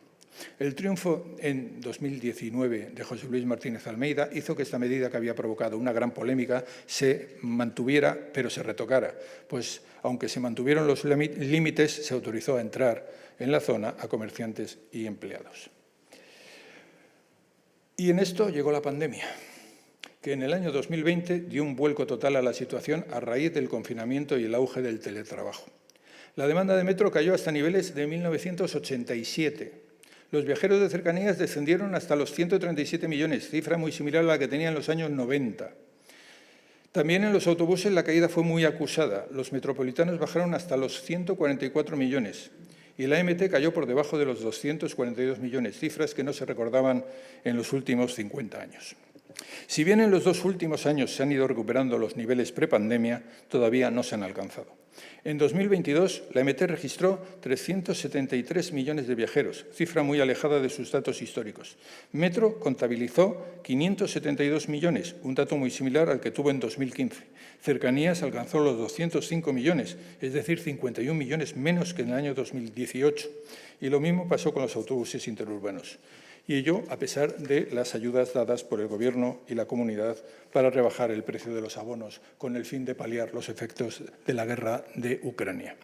El triunfo en 2019 de José Luis Martínez Almeida hizo que esta medida, que había provocado una gran polémica, se mantuviera, pero se retocara, pues aunque se mantuvieron los límites, se autorizó a entrar en la zona a comerciantes y empleados. Y en esto llegó la pandemia, que en el año 2020 dio un vuelco total a la situación a raíz del confinamiento y el auge del teletrabajo. La demanda de metro cayó hasta niveles de 1987. Los viajeros de cercanías descendieron hasta los 137 millones, cifra muy similar a la que tenía en los años 90. También en los autobuses la caída fue muy acusada. Los metropolitanos bajaron hasta los 144 millones y la MT cayó por debajo de los 242 millones, cifras que no se recordaban en los últimos 50 años. Si bien en los 2 últimos años se han ido recuperando los niveles prepandemia, todavía no se han alcanzado. En 2022, la MT registró 373 millones de viajeros, cifra muy alejada de sus datos históricos. Metro contabilizó 572 millones, un dato muy similar al que tuvo en 2015. Cercanías alcanzó los 205 millones, es decir, 51 millones menos que en el año 2018. Y lo mismo pasó con los autobuses interurbanos. Y ello a pesar de las ayudas dadas por el Gobierno y la comunidad para rebajar el precio de los abonos con el fin de paliar los efectos de la guerra de Ucrania.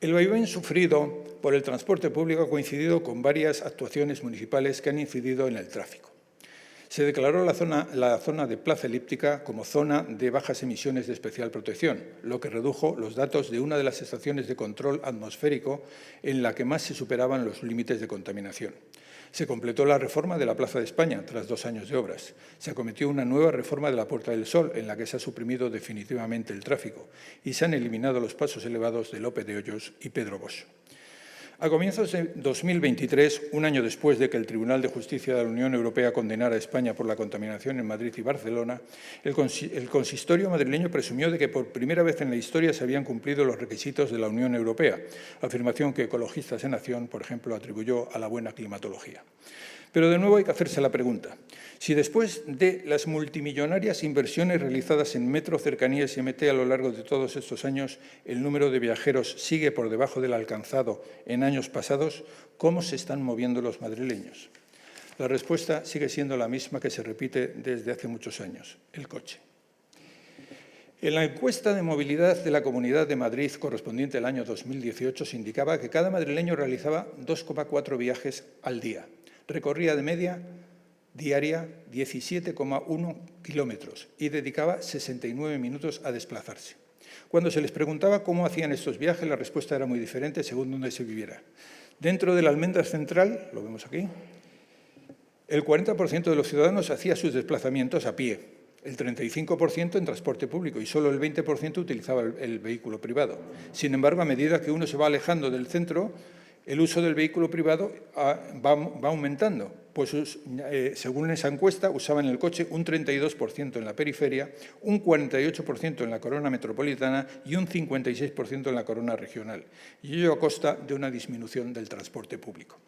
El vaivén sufrido por el transporte público ha coincidido con varias actuaciones municipales que han incidido en el tráfico. Se declaró la zona de Plaza Elíptica como zona de bajas emisiones de especial protección, lo que redujo los datos de una de las estaciones de control atmosférico en la que más se superaban los límites de contaminación. Se completó la reforma de la Plaza de España tras 2 años de obras. Se acometió una nueva reforma de la Puerta del Sol, en la que se ha suprimido definitivamente el tráfico, y se han eliminado los pasos elevados de Lope de Hoyos y Pedro Bosch. A comienzos de 2023, un año después de que el Tribunal de Justicia de la Unión Europea condenara a España por la contaminación en Madrid y Barcelona, el consistorio madrileño presumió de que por primera vez en la historia se habían cumplido los requisitos de la Unión Europea, afirmación que Ecologistas en Acción, por ejemplo, atribuyó a la buena climatología. Pero de nuevo hay que hacerse la pregunta: si después de las multimillonarias inversiones realizadas en metro, cercanías y MT a lo largo de todos estos años, el número de viajeros sigue por debajo del alcanzado en años pasados, ¿cómo se están moviendo los madrileños? La respuesta sigue siendo la misma que se repite desde hace muchos años: el coche. En la encuesta de movilidad de la Comunidad de Madrid correspondiente al año 2018 se indicaba que cada madrileño realizaba 2,4 viajes al día. Recorría de media diaria 17,1 kilómetros y dedicaba 69 minutos a desplazarse. Cuando se les preguntaba cómo hacían estos viajes, la respuesta era muy diferente según donde se viviera. Dentro de la Almendra Central, lo vemos aquí, el 40% de los ciudadanos hacía sus desplazamientos a pie, el 35% en transporte público y solo el 20% utilizaba el vehículo privado. Sin embargo, a medida que uno se va alejando del centro, el uso del vehículo privado va aumentando. Pues según esa encuesta, usaban el coche un 32% en la periferia, un 48% en la corona metropolitana y un 56% en la corona regional. Y ello a costa de una disminución del transporte público.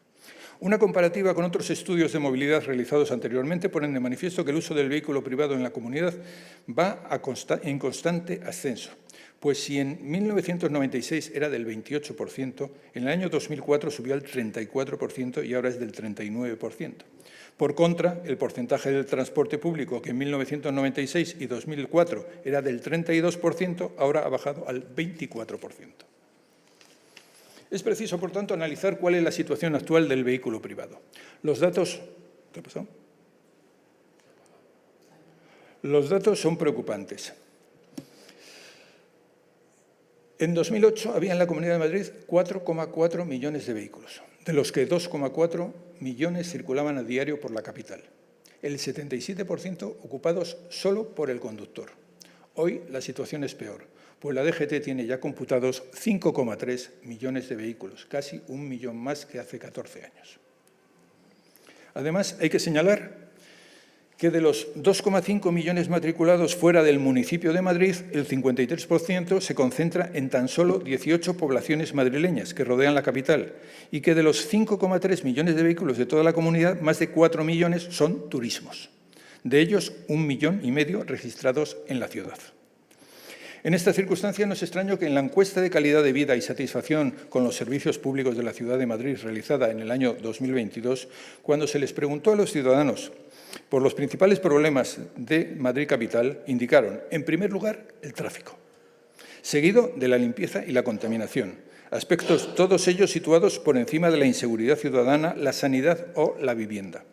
Una comparativa con otros estudios de movilidad realizados anteriormente ponen de manifiesto que el uso del vehículo privado en la comunidad va en constante ascenso. Pues si en 1996 era del 28%, en el año 2004 subió al 34% y ahora es del 39%. Por contra, el porcentaje del transporte público, que en 1996 y 2004 era del 32%, ahora ha bajado al 24%. Es preciso, por tanto, analizar cuál es la situación actual del vehículo privado. Los datos... ¿Qué ha pasado? Los datos son preocupantes. En 2008 había en la Comunidad de Madrid 4,4 millones de vehículos, de los que 2,4 millones circulaban a diario por la capital. El 77% ocupados solo por el conductor. Hoy la situación es peor, pues la DGT tiene ya computados 5,3 millones de vehículos, casi 1 millón más que hace 14 años. Además, hay que señalar que de los 2,5 millones matriculados fuera del municipio de Madrid, el 53% se concentra en tan solo 18 poblaciones madrileñas que rodean la capital y que de los 5,3 millones de vehículos de toda la comunidad, más de 4 millones son turismos. De ellos, 1,5 millones registrados en la ciudad. En esta circunstancia no es extraño que en la encuesta de calidad de vida y satisfacción con los servicios públicos de la Ciudad de Madrid realizada en el año 2022, cuando se les preguntó a los ciudadanos por los principales problemas de Madrid capital, indicaron, en primer lugar, el tráfico, seguido de la limpieza y la contaminación, aspectos todos ellos situados por encima de la inseguridad ciudadana, la sanidad o la vivienda.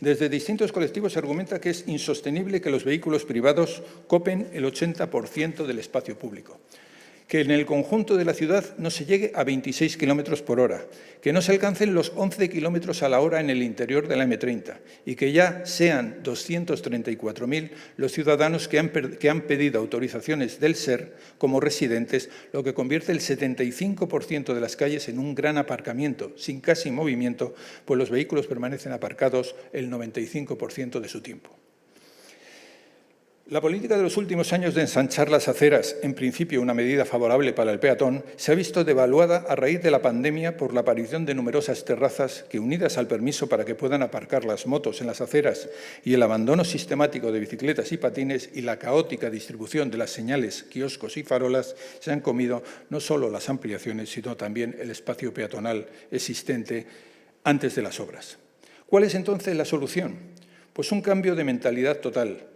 Desde distintos colectivos se argumenta que es insostenible que los vehículos privados copen el 80% del espacio público, que en el conjunto de la ciudad no se llegue a 26 kilómetros por hora, que no se alcancen los 11 kilómetros a la hora en el interior de la M30 y que ya sean 234.000 los ciudadanos que han pedido autorizaciones del SER como residentes, lo que convierte el 75% de las calles en un gran aparcamiento, sin casi movimiento, pues los vehículos permanecen aparcados el 95% de su tiempo. La política de los últimos años de ensanchar las aceras, en principio una medida favorable para el peatón, se ha visto devaluada a raíz de la pandemia por la aparición de numerosas terrazas que, unidas al permiso para que puedan aparcar las motos en las aceras y el abandono sistemático de bicicletas y patines y la caótica distribución de las señales, kioscos y farolas, se han comido no solo las ampliaciones, sino también el espacio peatonal existente antes de las obras. ¿Cuál es entonces la solución? Pues un cambio de mentalidad total,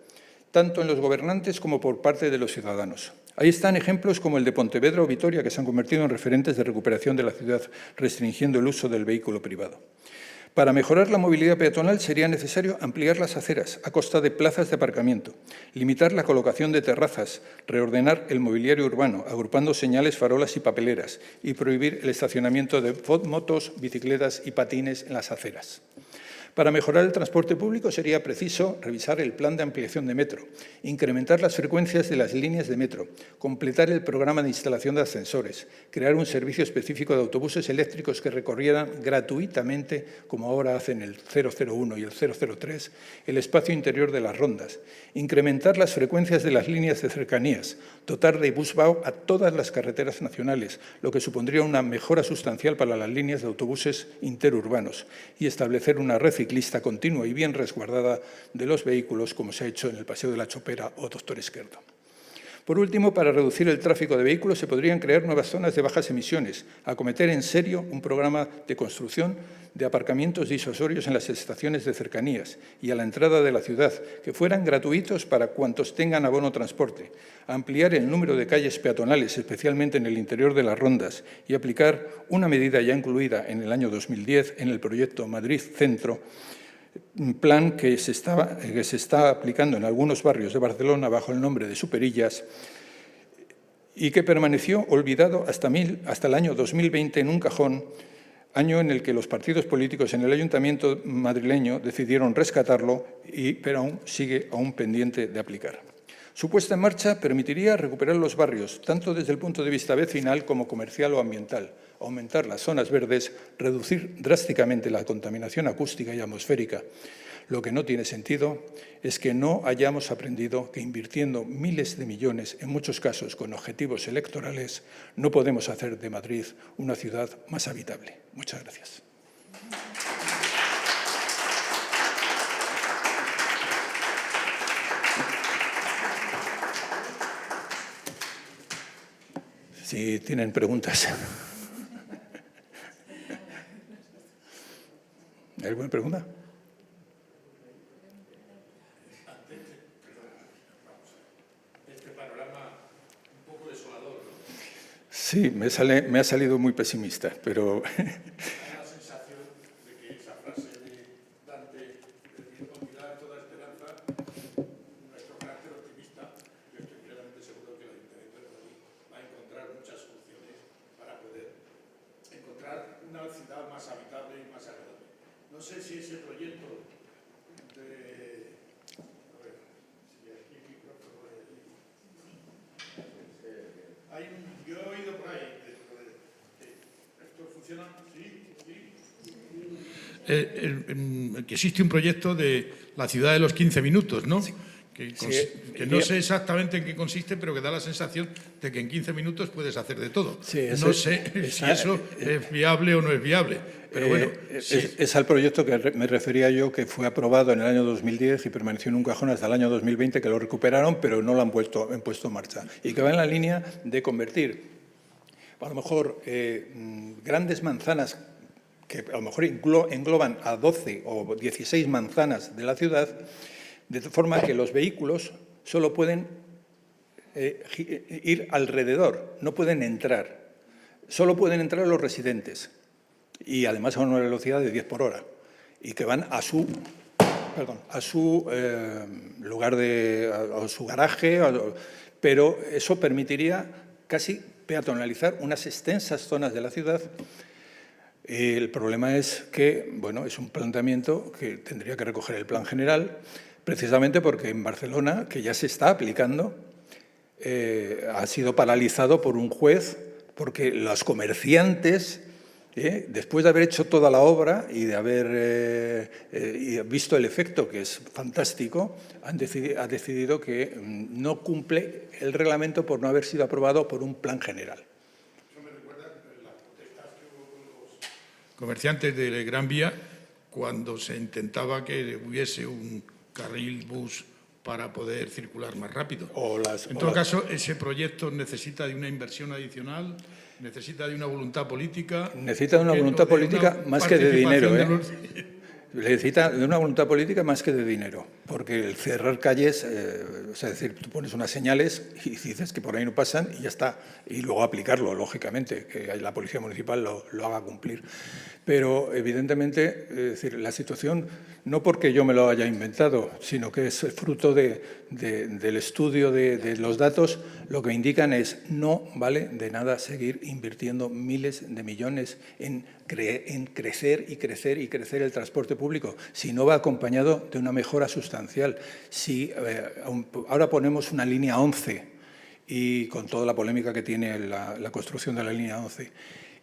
tanto en los gobernantes como por parte de los ciudadanos. Ahí están ejemplos como el de Pontevedra o Vitoria, que se han convertido en referentes de recuperación de la ciudad, restringiendo el uso del vehículo privado. Para mejorar la movilidad peatonal sería necesario ampliar las aceras a costa de plazas de aparcamiento, limitar la colocación de terrazas, reordenar el mobiliario urbano, agrupando señales, farolas y papeleras, y prohibir el estacionamiento de motos, bicicletas y patines en las aceras. Para mejorar el transporte público sería preciso revisar el plan de ampliación de metro, incrementar las frecuencias de las líneas de metro, completar el programa de instalación de ascensores, crear un servicio específico de autobuses eléctricos que recorrieran gratuitamente, como ahora hacen el 001 y el 003, el espacio interior de las rondas, incrementar las frecuencias de las líneas de cercanías, dotar de busvao a todas las carreteras nacionales, lo que supondría una mejora sustancial para las líneas de autobuses interurbanos y establecer una red ciclista continua y bien resguardada de los vehículos, como se ha hecho en el Paseo de la Chopera o Doctor Esquerdo. Por último, para reducir el tráfico de vehículos se podrían crear nuevas zonas de bajas emisiones, acometer en serio un programa de construcción de aparcamientos disuasorios en las estaciones de cercanías y a la entrada de la ciudad, que fueran gratuitos para cuantos tengan abono transporte, ampliar el número de calles peatonales, especialmente en el interior de las rondas, y aplicar una medida ya incluida en el año 2010 en el proyecto Madrid Centro, un plan que se está aplicando en algunos barrios de Barcelona bajo el nombre de Superillas y que permaneció olvidado hasta el año 2020 en un cajón, año en el que los partidos políticos en el ayuntamiento madrileño decidieron rescatarlo, pero aún sigue pendiente de aplicar. Su puesta en marcha permitiría recuperar los barrios, tanto desde el punto de vista vecinal como comercial o ambiental, aumentar las zonas verdes, reducir drásticamente la contaminación acústica y atmosférica. Lo que no tiene sentido es que no hayamos aprendido que invirtiendo miles de millones, en muchos casos con objetivos electorales, no podemos hacer de Madrid una ciudad más habitable. Muchas gracias. Si tienen preguntas. ¿Alguna pregunta? Este panorama un poco desolador, ¿no? Sí, me ha salido muy pesimista, pero... Hay la sensación de que esa frase de Dante, de olvidar toda esperanza, nuestro carácter optimista, yo estoy plenamente seguro que el Ayuntamiento de Madrid va a encontrar muchas soluciones para poder encontrar una ciudad más habitable y más agradable. No sé si ese proyecto de... A ver, si aquí el micrófono... Yo he oído por ahí, ¿esto funciona? Sí. Que existe un proyecto de la ciudad de los 15 minutos, ¿no? Sí. Que no sé exactamente en qué consiste, pero que da la sensación de que en 15 minutos puedes hacer de todo. Sí, no sé si eso es viable o no es viable. Pero bueno, es al proyecto que me refería yo, que fue aprobado en el año 2010 y permaneció en un cajón hasta el año 2020, que lo recuperaron, pero no lo han puesto en marcha. Y que va en la línea de convertir, a lo mejor, grandes manzanas que a lo mejor engloban a 12 o 16 manzanas de la ciudad, de forma que los vehículos solo pueden ir alrededor, no pueden entrar. Solo pueden entrar los residentes y además a una velocidad de 10 por hora y que van a su lugar a su garaje, pero eso permitiría casi peatonalizar unas extensas zonas de la ciudad. El problema es que, bueno, es un planteamiento que tendría que recoger el plan general, precisamente porque en Barcelona, que ya se está aplicando, ha sido paralizado por un juez porque los comerciantes, después de haber hecho toda la obra y de haber visto el efecto, que es fantástico, ha decidido que no cumple el reglamento por no haber sido aprobado por un plan general. Eso me recuerda las protestas que hubo con los comerciantes de Gran Vía cuando se intentaba que hubiese un carril bus para poder circular más rápido. En todo caso, ese proyecto necesita de una inversión adicional, necesita de una voluntad política. Necesita de una voluntad política más que de dinero. Necesita de una voluntad política más que de dinero, porque el cerrar calles, es decir, tú pones unas señales y dices que por ahí no pasan y ya está, y luego aplicarlo, lógicamente, que la Policía Municipal lo haga cumplir. Pero, evidentemente, es decir, la situación, no porque yo me lo haya inventado, sino que es fruto del estudio de los datos, lo que indican es no vale de nada seguir invirtiendo miles de millones en crecer y crecer y crecer el transporte público, si no va acompañado de una mejora sustancial. Si ahora ponemos una línea 11 y con toda la polémica que tiene la construcción de la línea 11,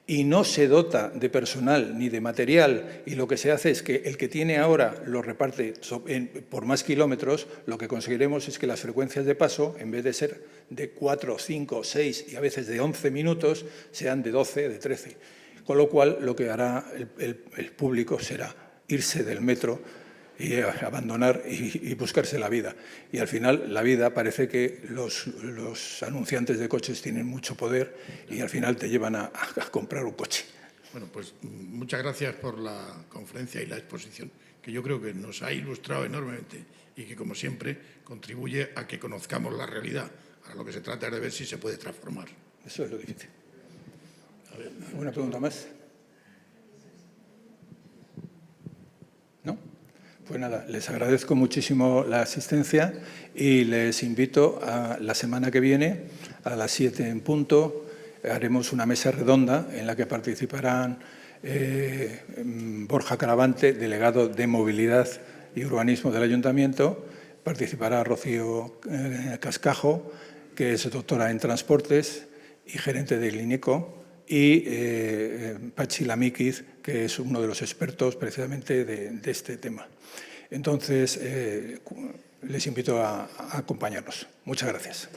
y no se dota de personal ni de material, y lo que se hace es que el que tiene ahora lo reparte por más kilómetros, lo que conseguiremos es que las frecuencias de paso, en vez de ser de 4, 5, 6 y a veces de 11 minutos, sean de 12, de 13. Con lo cual, lo que hará el público será irse del metro y abandonar y buscarse la vida. Y al final la vida parece que los anunciantes de coches tienen mucho poder y al final te llevan a comprar un coche. Bueno, pues muchas gracias por la conferencia y la exposición, que yo creo que nos ha ilustrado enormemente y que, como siempre, contribuye a que conozcamos la realidad. Ahora lo que se trata es de ver si se puede transformar. Eso es lo difícil. ¿Alguna pregunta más? ¿No? Pues nada, les agradezco muchísimo la asistencia y les invito a la semana que viene, a las 7 en punto, haremos una mesa redonda en la que participarán Borja Caravante, delegado de Movilidad y Urbanismo del Ayuntamiento, participará Rocío Cascajo, que es doctora en Transportes y gerente del INECO, y Patxi Lamíquiz, que es uno de los expertos precisamente de este tema. Entonces, les invito a acompañarnos. Muchas gracias.